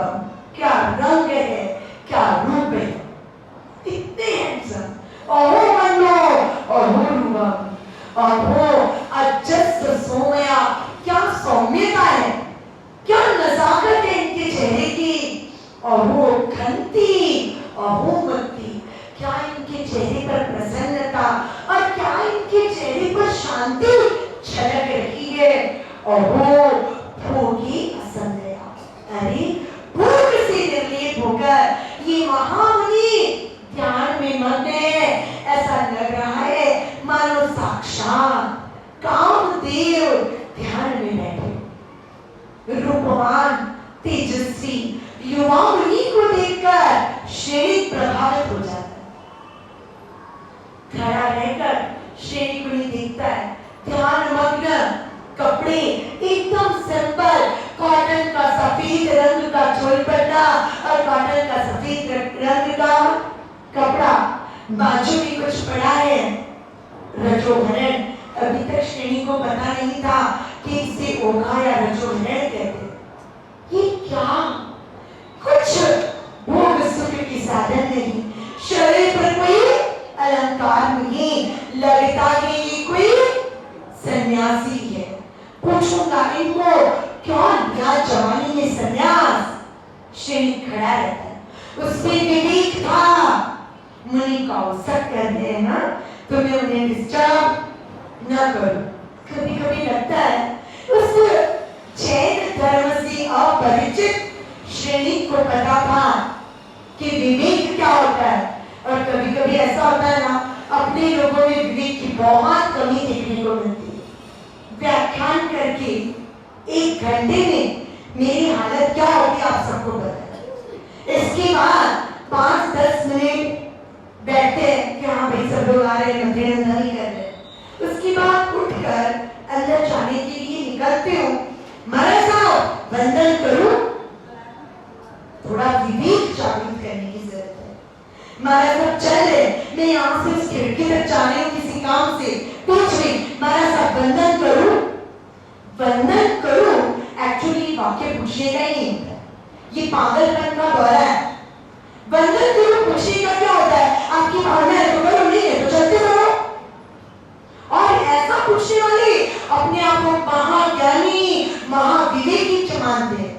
क्या रंग है क्या रूप है, इतने हैंडसम। अजस्र सोमया, क्या सौम्यता है, क्या नजाकत है इनके चेहरे की। अहो खंती अहोमती, क्या इनके चेहरे पर प्रसन्नता और क्या इनके चेहरे पर शांति छलक रही है। अहो भोगी असंदया, अरे भोग से निर्लेप होकर ये महामुनि ध्यान में मग्न है। ऐसा लग रहा है मानो साक्षात कामदेव ध्यान में बैठे। रूपवान तेजस्वी युवा मुनि को देखकर श्रीनिक प्रभावित हो जाता है। खड़ा रहकर श्रीनिक मुनि देखता है ध्यान मग्न, कपड़े एकदम सिंपल, कॉटन का सफेद रंग का चोलपट्टा और कॉटन का सफेद रंग का कपड़ा, बाजू में कुछ पड़ा है रजोहरण। अभी तक श्रेणी को पता नहीं था कि इसे ओघा या रजोहरण कहते। ये क्या, कुछ भोग सुख की साधन नहीं, शरीर पर कोई अलंकार नहीं, लगता है ये कोई सन्यासी है। पूछूंगा इनको क्यों लिया जवानी में सन्यास। श्रेणी खड़ा रहता है, उसमें विवेक था। मुनि का अवसर कर रहे ना, तो मैं उन्हें डिस्टर्ब न करूं। कभी कभी लगता है उस जैन धर्म से अपरिचित श्रेणी को पता था कि विवेक क्या होता है, और कभी कभी ऐसा होता है ना अपने लोगों में विवेक की बहुत कमी देखने को मिलती है। व्याख्यान करके 1 घंटे में मेरी हालत क्या होगी आप सबको पता है। इसके बाद 5-10 मिनट बैठते हैं कि हाँ भाई सब लोग आ रहे हैं, मंदिर कर रहे हैं। उसके बाद उठकर अंदर जाने के लिए निकलते हो। महाराज साहब वंदन करूं, थोड़ा विवेक जागृत करने की जरूरत है। महाराज साहब चले, मैं यहाँ से उस खिड़की तक जा रही हूँ किसी काम से, पूछ रही महाराज साहब वंदन करूं, वंदन करूं। एक्चुअली वाक्य पूछने का ही नहीं होता, ये पागलपन का दौरा है। वंदन करूं पूछने का क्या होता है, आपकी भावना है तो करो, नहीं है तो चलते करो। और ऐसा पूछने वाले अपने आप को महाज्ञानी महाविवेकी मानते हैं।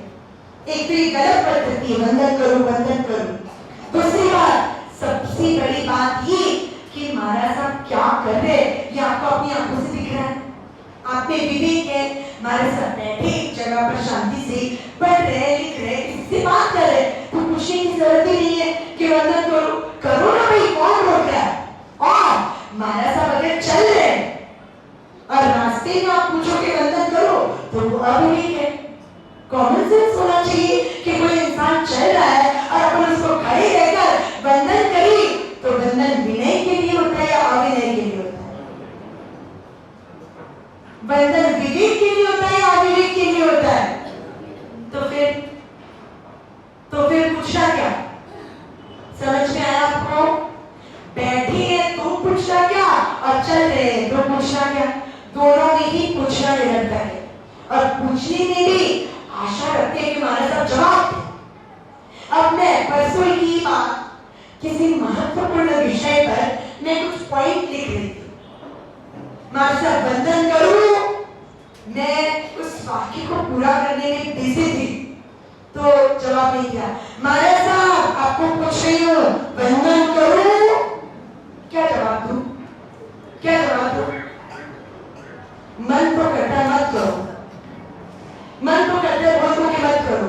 एक तो ये गलत पद्धति है, वंदन करो वंदन करो। दूसरी बात, सबसे बड़ी बात ये कि महाराज साहब क्या कर रहे हैं ये आपको अपनी आंखों से दिख रहा है, आप में विवेक है। महाराज साहब बैठे एक जगह पर शांति से पढ़ रहे लिख रहे किसी से बात कर रहे, तो पूछने की जरूरत ही नहीं है कि वंदन करो, करो ना भाई, कौन रोक रहा है। और महाराज साहब अगर चल रहे और रास्ते में आप पूछोगे वंदन करो तो वो अविवेक है। कॉमन सेंस होना चाहिए कि कोई इंसान चल रहा है और अपन उसको खड़े रहकर वंदन करी तो वंदन विनय के लिए होता है या अविनय के लिए होता है? वंदन विवेक के लिए होता है या अविवेक के लिए होता है? तो फिर पूछना क्या? समझ में आया आपको? बैठे हैं तो पूछना क्या और चल रहे हैं तो पूछना क्या? दोनों में ही पूछना निरंतर है और पूछने में भी आशा रखते हैं कि महाराज साहब जवाब दें। अब मैं परसों की बात, किसी महत्वपूर्ण विषय पर मैं कुछ पॉइंट लिख रही थी। महाराज साहब वंदन करूं, मैं उस वाक्य को पूरा करने में बिजी थी तो जवाब नहीं दिया। महाराज साहब आपको पूछ रही हूँ वंदन करूं, क्या जवाब दूं? क्या जवाब दूं? मन तो करता मत करो, मन तो करते बोल दो कि मत करो।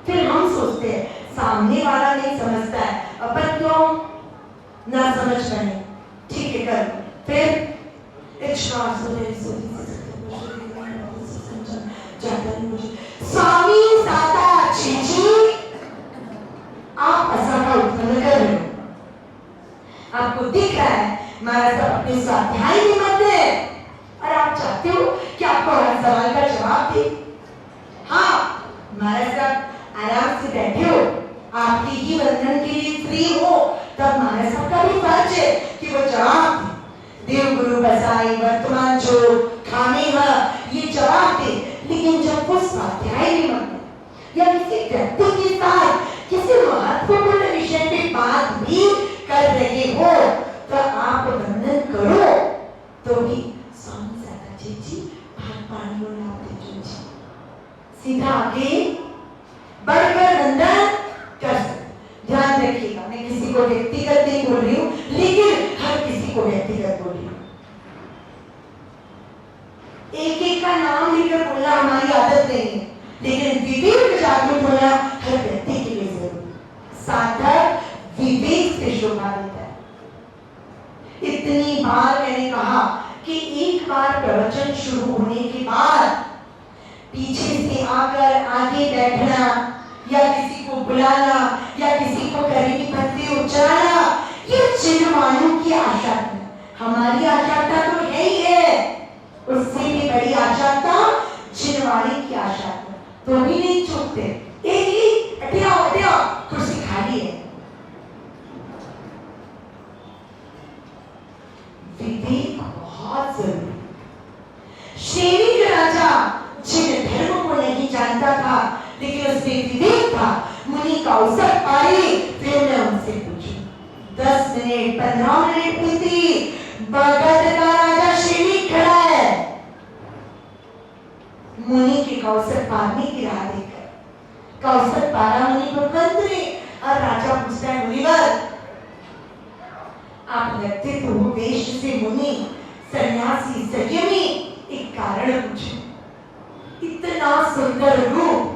फिर हम सोचते हैं सामने वाला नहीं समझता है, अपन क्यों ना समझ पाए, ठीक है कर। फिर स्वामी साता चीची आप असंभव उत्पन्न कर रहे हो। आपको दिख रहा है महाराज साहब अपने स्वाध्याय में मत है और आप चाहते हो कि आपको हर सवाल का जवाब दे। हाँ महाराज साहब आराम से बैठे हो, आपकी ही वंदन के लिए फ्री हो, तब महाराज साहब का भी फर्ज है कि वो जवाब दे। देव गुरु बसाई वर्तमान जो खाने ये जवाब दे। लेकिन जब वो स्वाध्याय में मत या किसी व्यक्ति के साथ किसी महत्वपूर्ण विषय पे बात भी कर रहे हो तो आप वंदन करो तो भी स्वामी साता जी भाग सीधा आगे बढ़कर वंदन कर सकते। ध्यान रखिएगा, मैं किसी को व्यक्तिगत नहीं बोल रही हूँ, लेकिन हर किसी को व्यक्तिगत बोल रही हूँ। एक एक का नाम लेकर बोलना हमारी आदत नहीं है, लेकिन विवेक जागरूक होना हर व्यक्ति के लिए जरूरी। साधक विवेक से शोभा देता है। इतनी बार मैंने कहा कि एक बार प्रवचन शुरू होने के बाद पीछे से आकर आगे बैठना या किसी को बुलाना या किसी को करीबी पत्ते उच्चारना, ये चिन्हवाणों की आशा है। हमारी आशाता तो है ही है, उससे भी बड़ी आशाता चिन्हवाणी की आशा है। तो भी नहीं चूकते, हटिया कुर्सी खाली है। विवेक बहुत जरूरी। शैविक राजा जिन धर्म को नहीं जानता था लेकिन उसमें विवेक था, मुनि का अवसर पाई, फिर मैं उनसे पूछूं। 10 मिनट 15 मिनट बीती, बगद का राजा शैविक खड़ा है। मुनि के कौशल पाने की राह देखकर कौशल पारा मुनि को मंत्री और राजा पूछता है मुनिवर आप लगते तो हो वेश से मुनि सन्यासी संयमी, एक कारण पूछो। इतना सुंदर रूप,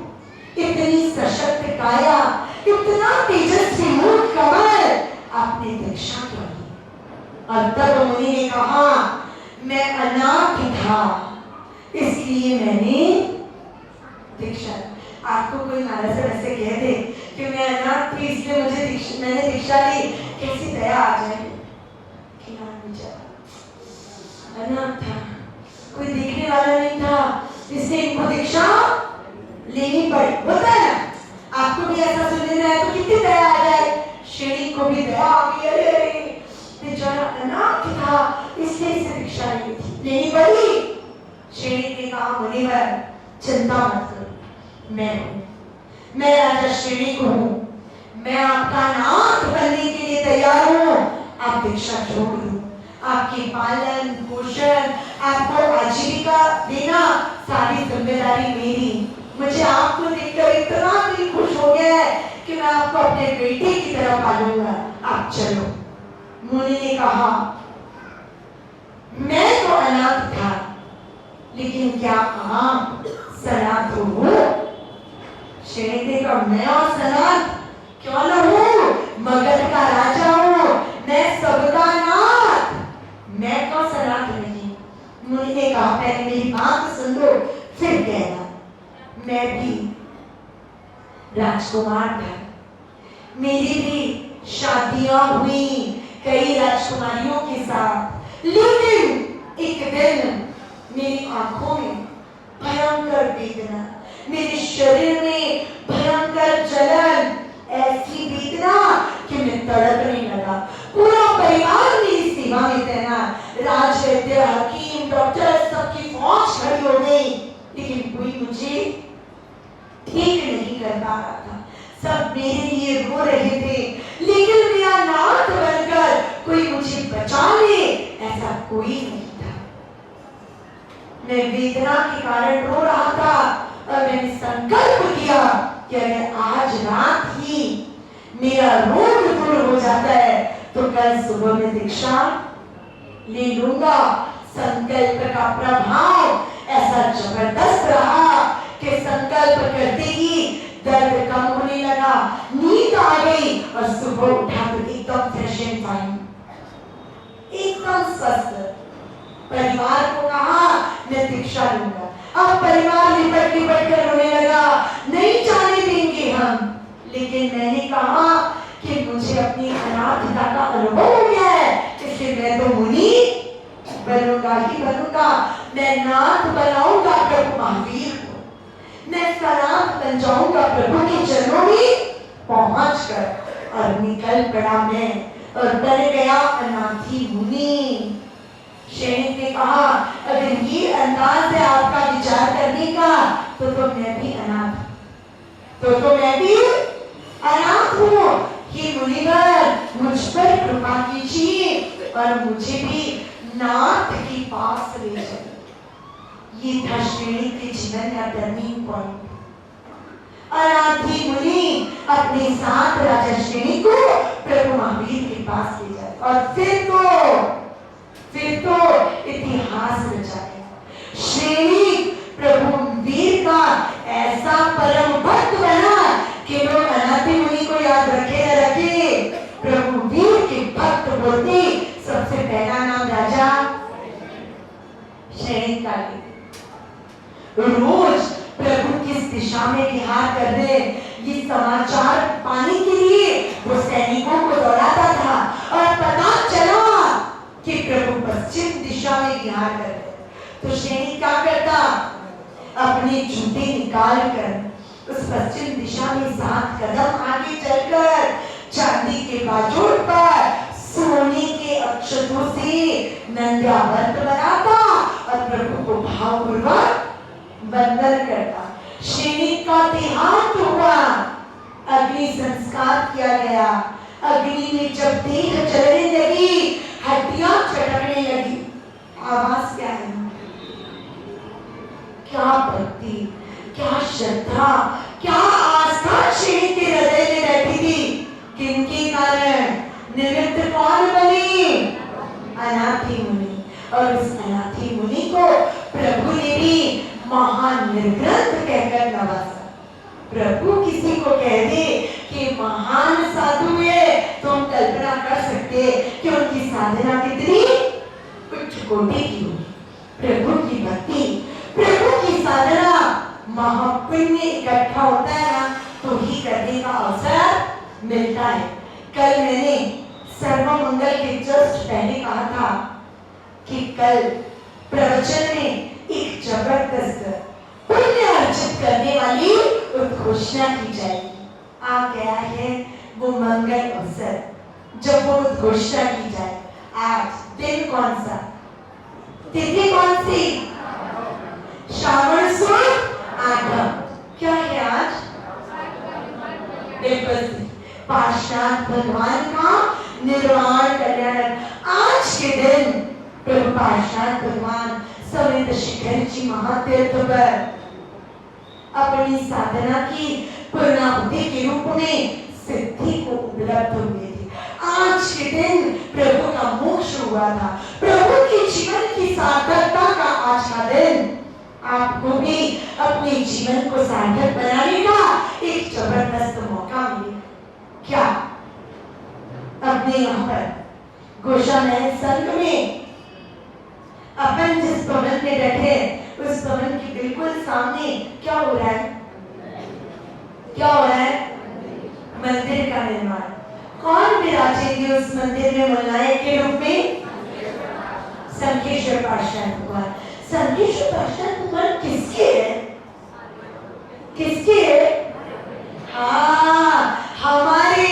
इतनी सशक्त काया, इतना तेजस्वी मुख कमल, आपने दीक्षा क्यों ली? और तब मुनि ने कहा मैं अनाथ था, इसलिए इसलिए मैंने दीक्षा। आपको कोई महाराज से वैसे कह दे कि मैं अनाथ थी इसलिए मैंने दीक्षा ली, कैसी दया आ जाए कि हाँ बेचारा अनाथ था, कोई देखने वाला नहीं था, इसलिए इनको दीक्षा लेनी पड़ी। होता है ना, आपको भी ऐसा सुनने में आया तो कितनी दया आ जाए। श्रेणी को भी दया आ गई, अरे बेचारा अनाथ था इसलिए इसे दीक्षा लेनी पड़ी। श्रेणी ने कहा मुनिवर चिंता मत करो, मैं राजा श्रेणी को हूँ, मैं आपका नाथ बनने के लिए तैयार हूँ। आप दीक्षा छोड़ दो, आपके पालन पोषण आपको आजीविका देना सारी जिम्मेदारी मेरी। मुझे आपको देखकर इतना दिल खुश हो गया है कि मैं आपको अपने बेटे की तरह पालूंगा, आप चलो। मुनि ने कहा मैं तो अनाथ था लेकिन क्या आप सनाथ हो? श्रेणी ने कहा मैं और सनाथ क्यों न हूं, मगध का राजा हूं, मैं सबका नाथ, मैं क्यों सनाथ नहीं? मुनि ने कहा पहले मेरी बात सुन लो फिर कहना। मैं भी राजकुमार था, मेरी भी शादियां हुई कई राजकुमारियों के साथ, लेकिन एक दिन मेरी आंखों में भयंकर वेदना, मेरे शरीर में भयंकर जलन, ऐसी वेदना कि मैं तड़पने लगा। पूरा परिवार मेरी सेवा में तैनात, राजवैद्य हकीम डॉक्टर सबकी फौज खड़ी हो गई, लेकिन कोई मुझे ठीक नहीं कर पा रहा था। सब मेरे लिए रो रहे थे, लेकिन मेरा नाथ बनकर कोई मुझे बचा ले ऐसा कोई नहीं था। मैं वेदना के कारण रो रहा था और मैंने संकल्प किया कि अगर आज रात ही मेरा रोग दूर हो जाता है तो कल सुबह में दीक्षा ले लूंगा। संकल्प का प्रभाव ऐसा जबरदस्त रहा कि संकल्प करते ही दर्द कम होने लगा, नींद आ गई और सुबह उठा तो एकदम फ्रेश एंड फाइन, एकदम स्वस्थ। परिवार को कहा मैं दीक्षा लूंगा। अब परिवार लिपट लिपट कर रोने लगा, नहीं जाने देंगे हम, लेकिन मैंने कहा कि मुझे अपनी अनाथता का अनुभव हो गया है, इसलिए मैं तो मुनि बनूंगा ही बनूंगा। मैं नाथ बनाऊंगा प्रभु महावीर को, मैं सनाथ बन जाऊंगा प्रभु के चरणों में पहुंच कर। और निकल पड़ा मैं और बन गया अनाथी मुनि। श्रेणी ने कहा अगर ये अंदाज है आपका विचार करने का तो मैं भी अनाथ, तो मैं भी अनाथ हूँ। हे मुनिवर मुझ पर कृपा कीजिए और मुझे भी नाथ के पास ले जाइए। ये था श्रेणी के जीवन का टर्निंग पॉइंट। अनाथी मुनि अपने साथ राजा श्रेणी को प्रभु महावीर के पास ले जाए और फिर तो इतिहास रचा गया। श्रेणी प्रभु वीर का ऐसा परम भक्त बना कि लोग अनाथी मुनि को याद रखे न रखे, प्रभु वीर के भक्त बोलते सबसे पहला नाम राजा श्रेणी का ले। रोज प्रभु किस दिशा में विहार कर रहे ये समाचार पाने के लिए वो सैनिकों को दौड़ाता था और पता चला कि प्रभु पश्चिम दिशा में विहार कर रहे। तो श्रेणी क्या करता, अपने जूते निकाल कर उस पश्चिम दिशा में 7 कदम आगे चलकर चांदी के बाजूट पर सोने के अक्षतों से नंद्यावर्त बनाता और प्रभु को भावपूर्वक वंदन करता। श्रेणी का देहांत हुआ, अग्नि संस्कार किया गया। अग्नि में जब देह जलने लगी, हड्डियां चटकने लगी, आवाज क्या है? क्या भक्ति, क्या श्रद्धा, क्या आस्था श्रेणी के हृदय में बैठी थी। किनके कारण? निमित्त कौन बनी? अनाथी मुनि। और उस अनाथी मुनि को प्रभु ने भी महान निर्ग्रंथ कहकर नवाजा। प्रभु किसी को कह दे कि महान साधु है तो हम कल्पना कर सकते कि उनकी साधना कितनी उच्च कोटि की होगी। प्रभु की भक्ति, प्रभु की महापुण्य इकट्ठा होता है ना तो ही करने का अवसर मिलता है। कल मैंने सर्वमंगल के जस्ट पहले कहा था कि कल प्रवचन में एक जबरदस्त पुण्य अर्जित करने वाली उद्घोषणा की जाएगी। आ गया है वो मंगल अवसर जब वो उद्घोषणा की जाए। आज दिन कौन सा, तिथि कौन सी? श्रावण सुद आठम। क्या है आज? बिल्कुल पार्षद भगवान का निर्वाण कल्याण। आज के दिन प्रभु पार्षद भगवान समेत शिखर जी महातीर्थ पर अपनी साधना की पूर्णाहुति के रूप में सिद्धि को उपलब्ध हुए थे। आज के दिन प्रभु का मोक्ष हुआ था। प्रभु के जीवन की सार्थकता का आज का दिन आपको भी अपने जीवन को सार्थक बनाने का एक जबरदस्त मौका मिलेगा। क्या अपने यहाँ पर गोशामहल संघ में अपन जिस भवन में बैठे उस भवन के बिल्कुल सामने क्या हो रहा है? क्या हो रहा है? मंदिर का निर्माण। कौन विराजेंगे उस मंदिर में मुलायक के रूप में? संकेश्वर पार्षद भगवान। संकेश्वर पार्षद भगवान किसके है? किसके है? हाँ, हमारे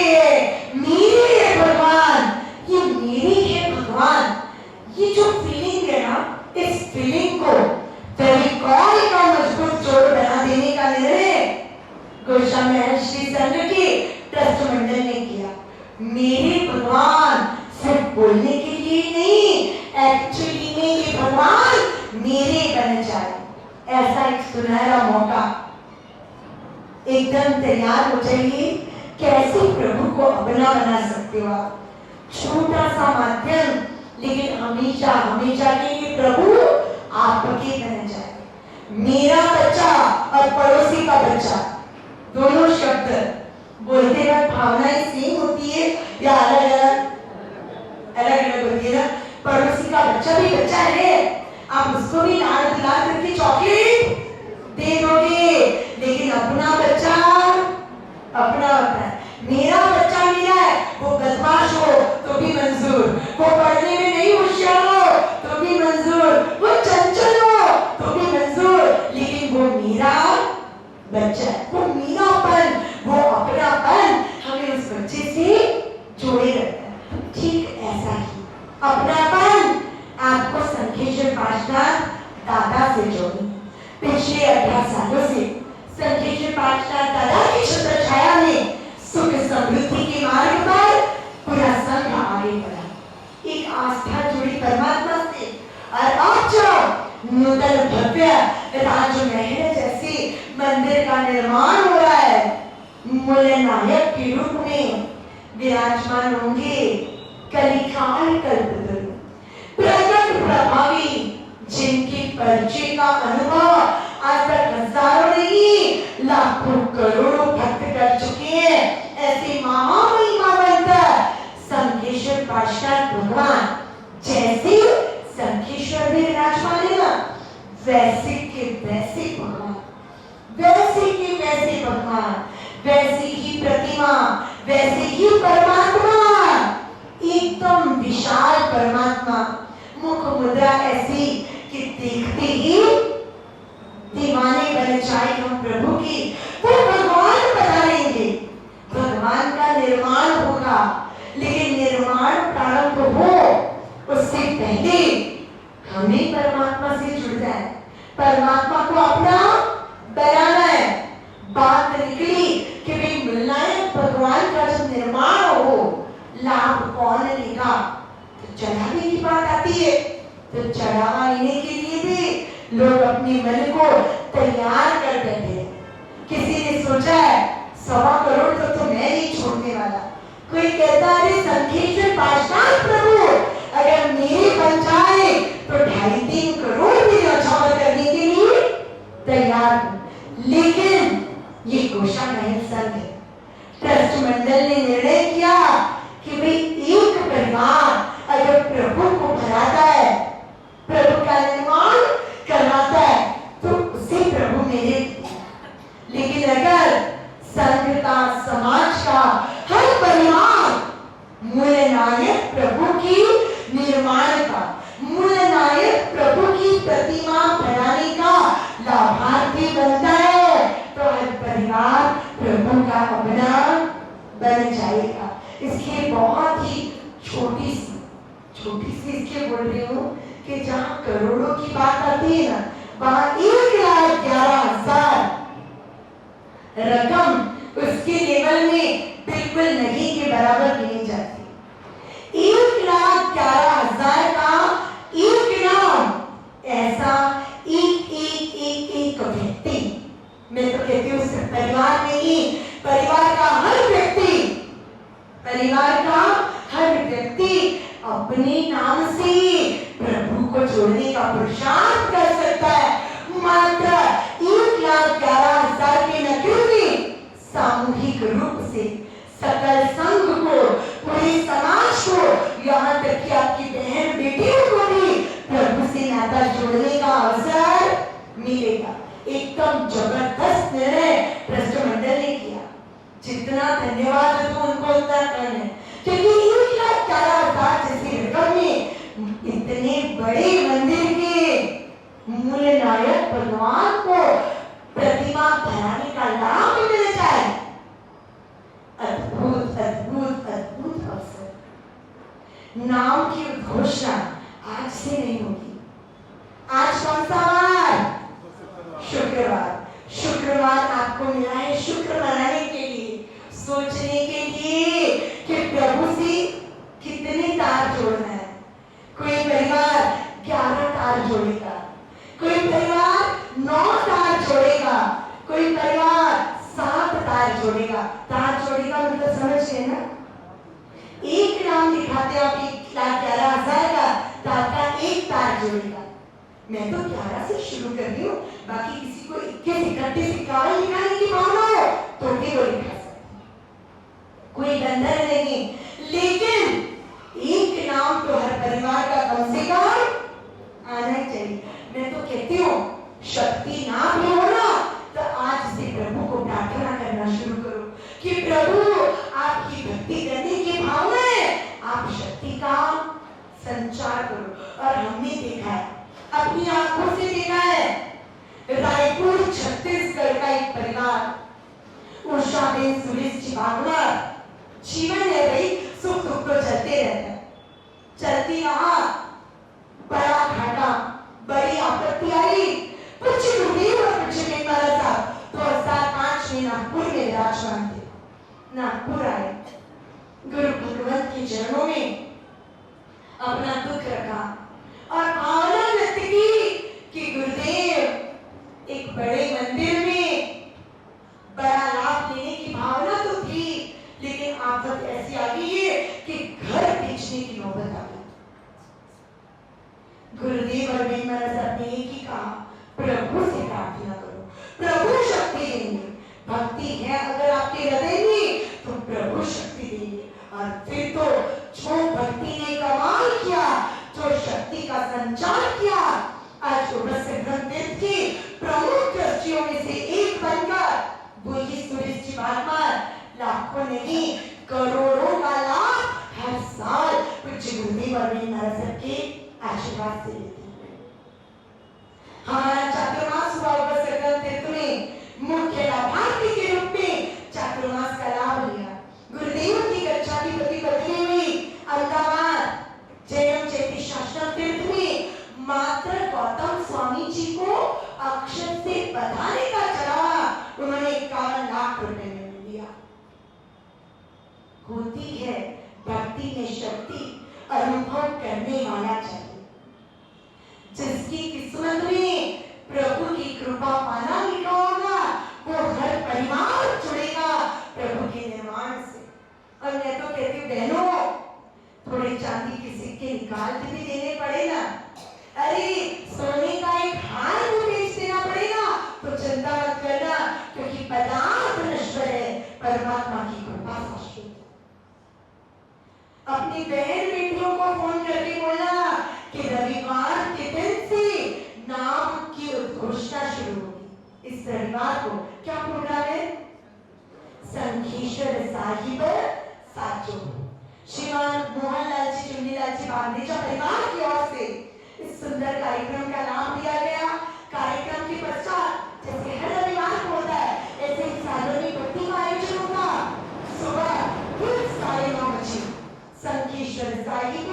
मेरे है भगवान। ये मेरी है भगवान। ये जो फीलिंग है ना, इस फीलिंग को फेविकॉल का मजबूत जोड़ बना देने का निर्णय गोशामहल श्री संघ के ट्रस्ट मंडल ने किया। मेरे भगवान सिर्फ बोलने के लिए नहीं, एक्चुअली में ये भगवान मेरे बन जाए, ऐसा एक सुनहरा मौका। एकदम तैयार हो जाइए, कैसे प्रभु को अपना बना सकते हो आप। छोटा सा माध्यम, लेकिन हमेशा हमेशा के लिए प्रभु आपके बन जाए। मेरा बच्चा और पड़ोसी का बच्चा, दोनों शब्द बोलते वक्त भावनाएं सेम होती है या अलग अलग? अलग अलग होती है ना। पड़ोसी का बच्चा भी बच्चा है, आप उसको भी लाड दुलार करके चॉकलेट दे दोगे, लेकिन अपना बच्चा अपना होता है। मेरा बच्चा मेरा है, वो बदमाश हो तो भी मंजूर, वो पढ़ने में नहीं होशियार हो तो भी मंजूर, वो चंचल हो तो भी मंजूर, लेकिन वो मेरा बच्चा है। वो मेरापन, वो अपनापन हमें उस बच्चे से जोड़े रखता है। ठीक ऐसा ही अपनापन आपको संकेश्वर पार्षद दादा से जोड़े। पिछले 18 सालों से संकेश्वर पार्षद दादा की छत्र छाया में सुख समृद्धि के मार्ग पर पूरा संघ आगे बढ़ा, एक आस्था जुड़ी परमात्मा से। और अब जो नूतन भव्य राजमहल जैसे मंदिर का निर्माण हो रहा है, मूल्य नायक के रूप में विराजमान होंगे कलिकाल कल्पतरु, प्रकट प्रभावी, जिनके परिचय का अनुभव आज तक हजारों नहीं लाखों करोड़ों भक्त कर चुके हैं। ऐसे महामहिमावंत संकेश्वर पार्षद भगवान जैसे संकेश्वर में विराजमान है ना, वैसे के वैसे भगवान, वैसे के वैसे भगवान, वैसी ही प्रतिमा, वैसे ही परमात्मा, एकदम विशाल परमात्मा। मुख मुद्रा ऐसी कि देखते ही दीवाने बन जाए हम प्रभु की। वो भगवान बना लेंगे, भगवान का निर्माण होगा, लेकिन निर्माण प्रारंभ हो उससे पहले हमें परमात्मा से जुड़ जाए, परमात्मा को अपना बनाना है। बात निकली कि भाई मिलना है भगवान का जब निर्माण हो, लाभ कौन लेगा? तो चढ़ावे की बात आती है। तो चढ़ावा लेने के लिए भी लोग अपने मन को तैयार कर देते हैं। किसी ने सोचा है 1.25 करोड़ तो मैं नहीं छोड़ने वाला। कोई कहता है संकेश्वर पार्षद प्रभु अगर मेरे बन जाए तो 2.5-3 करोड़ भी न्यौछावर करने के लिए तैयार हूं। लेकिन ये गोशामहल संघ है, ट्रस्ट मंडल ने निर्णय किया कि भाई एक परिवार अगर प्रभु को भराता है, प्रभु का निर्माण करवाता है, तो उसे प्रभु मेरे कि नगर संघ का समाज का हर परिवार मूल्य नायक प्रभु की निर्माण का, मूल्य नायक प्रभु की प्रतिमा बनाने का लाभार्थी बनता है, तो हर परिवार प्रभु का अपना बन जाएगा। इसलिए बहुत ही छोटी सी इसलिए बोल रही हूँ कि जहाँ करोड़ों की बात आती है ना, वहाँ 1,11,000 रकम उसके लेवल में बिल्कुल नहीं के बराबर गिनी जाती। 1,11,000 का एक नाम, ऐसा एक व्यक्ति, मैं तो कहती हूँ सिर्फ परिवार में ही, परिवार का हर व्यक्ति अपने नाम से प्रभु को जोड़ने का पुरुषार्थ कर सकता है। मात्र 1,11,000 के नगर में सामूहिक रूप से सकल संघ को, पूरे समाज को, यहाँ तक कि आपकी बहन बेटियों को भी प्रभु से नाता जोड़ने का अवसर मिलेगा। एकदम जबरदस्त निर्णय राष्ट्रमंडल ने किया। जितना धन्यवाद तो उनको उतना कम है, क्योंकि 1,11,000 जैसी रकम में इतने बड़े मंदिर के मूल्य नायक भगवान को प्रतिमा बनाने का लाभ मिल जाए। अद्भुत अद्भुत अद्भुत अवसर। नाम की उद्घोषणा आज से नहीं होगी। आज कौन सा वार? शुक्रवार। शुक्रवार आपको मिला है शुक्र मनाने के लिए, सोचने के लिए कि प्रभु से कितने तार जोड़ना है। कोई परिवार 11 तार जोड़ेगा, कोई परिवार 9 तार जोड़ेगा, कोई परिवार 7 तार जोड़ेगा। तार जोड़ेगा मतलब समझ गए ना? एक नाम दिखाते आप 1,11,000 का, तार का एक तार जोड़ेगा। मैं तो 11 से शुरू कर रही हूँ, बाकी किसी को 21, 31, 51 लिखाने की भावना हो तो भी वो लिखा सकते, कोई बंधन नहीं। लेकिन एक नाम तो हर परिवार का कम से कम आना चाहिए। मैं तो कहती हूँ शक्ति ना भी हो ना, तो आज से प्रभु को प्रार्थना करना शुरू करो कि प्रभु आपकी भक्ति करने की भावना है, आप शक्ति का संचार करो। और हमने देखा है, अपनी आंखों से देखा है, रायपुर छत्तीसगढ़ का एक परिवार, उषाबेन सुरेश जी भागवत, जीवन है भाई, सुख दुख तो चलते रहते हैं, चलती रहा, बड़ा घाटा, बड़ी आपत्ति आई, कुछ गुरुदेव और कुछ महाराज साहब 2005 में नागपुर में विराजमान थे। नागपुर आए, गुरु भगवत के चरणों में अपना दुख रखा और भावना व्यक्त की कि गुरुदेव एक बड़े मंदिर में बड़ा लाभ लेने की भावना तो थी, लेकिन आफत ऐसी आ गई है कि घर बेचने की नौबत आ गई। गुरुदेव और बेन महाराज साहब ने एक ही कहा, प्रभु से प्रार्थना करो, प्रभु शक्ति देंगे। भक्ति है अगर आपके हृदय में तो प्रभु शक्ति देंगे। और फिर तो जो भक्ति ने कमाल किया, जो शक्ति का संचार किया, आज तीर्थ की प्रमुख ट्रस्टियों में से एक बनकर बोली सुरेश जी भागवत लाखों नहीं करोड़ों का लाभ हर साल पूज्य गुरुदेव और महाराज के आशीर्वाद से लेते हैं। हमारा चातुर्मास हुआ उपस्थित तीर्थ में मुख्य लाभार्थी के रूप में चातुर्मास का लाभ लिया। गुरुदेव की गच्छाधिपति बदली हुई अहमदाबाद जयम चैती शास्त्र तीर्थ में मात्र गौतम स्वामी जी को अक्षर से बधाने का चढ़ावा उन्होंने 51 लाख रुपए में दिया। होती है भक्ति में शक्ति, अनुभव करने वाला चाहिए। जिसकी किस्मत में प्रभु की कृपा पाना लिखा होगा, वो हर परिवार जुड़ेगा प्रभु के निर्माण से। और मैं तो कहती हूँ बहनों, थोड़े चांदी के सिक्के निकाल के भी देने पड़े ना, अरे सोने का एक हार भी बेच देना पड़ेगा तो चिंता मत करना, क्योंकि पदार्थ नश्वर है, परमात्मा की कृपा शाश्वत है। अपनी बहन बेटियों को फोन करके बोलना कि रविवार के दिन से नाम की उद्घोषणा शुरू होगी। इस रविवार को क्या प्रोग्राम है? संखीश्वर साहिब साचो श्रीमान मोहनलाल जी चुन्नीलाल जी बांधेजा परिवार की ओर से इस सुंदर कार्यक्रम का नाम दिया गया। कार्यक्रम के पश्चात जैसे हर रविवार को होता है ऐसे ही सार्वजनिक भक्ति का आयोजन होगा। सुबह ठीक 9:30 बजे संखीश्वर साहिब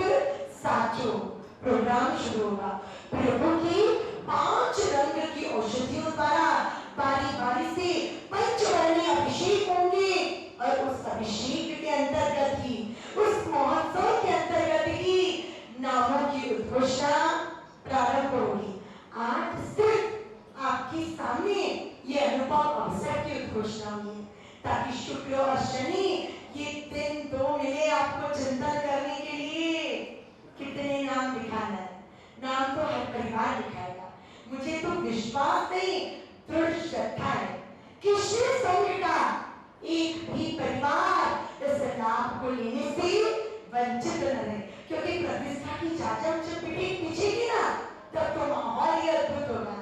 साचो प्रोग्राम शुरू होगा। प्रभु की 5 रंग की औषधियों द्वारा बारी बारी से पंचवर्णीय अभिषेक होंगे और उस अभिषेक के अंतर्गत ही उस महोत्सव के अंतर्गत ही नामों की उद्घोषणा प्रारंभ होगी। आज सिर्फ आपके सामने ये अनुभव अवसर की उद्घोषणा हुई ताकि शुक्र और शनि ये दिन 2 मिले आपको चिंतन करने के लिए। कितने नाम दिखाना है? नाम तो हर परिवार दिखाएगा। मुझे तो विश्वास नहीं, दृढ़ श्रद्धा है कि शिव संघ का एक भी परिवार इस लाभ को लेने से वंचित न रहे, क्योंकि प्रतिष्ठा की चाचा जब पीछे की ना तब तो माहौल ही अद्भुत होगा।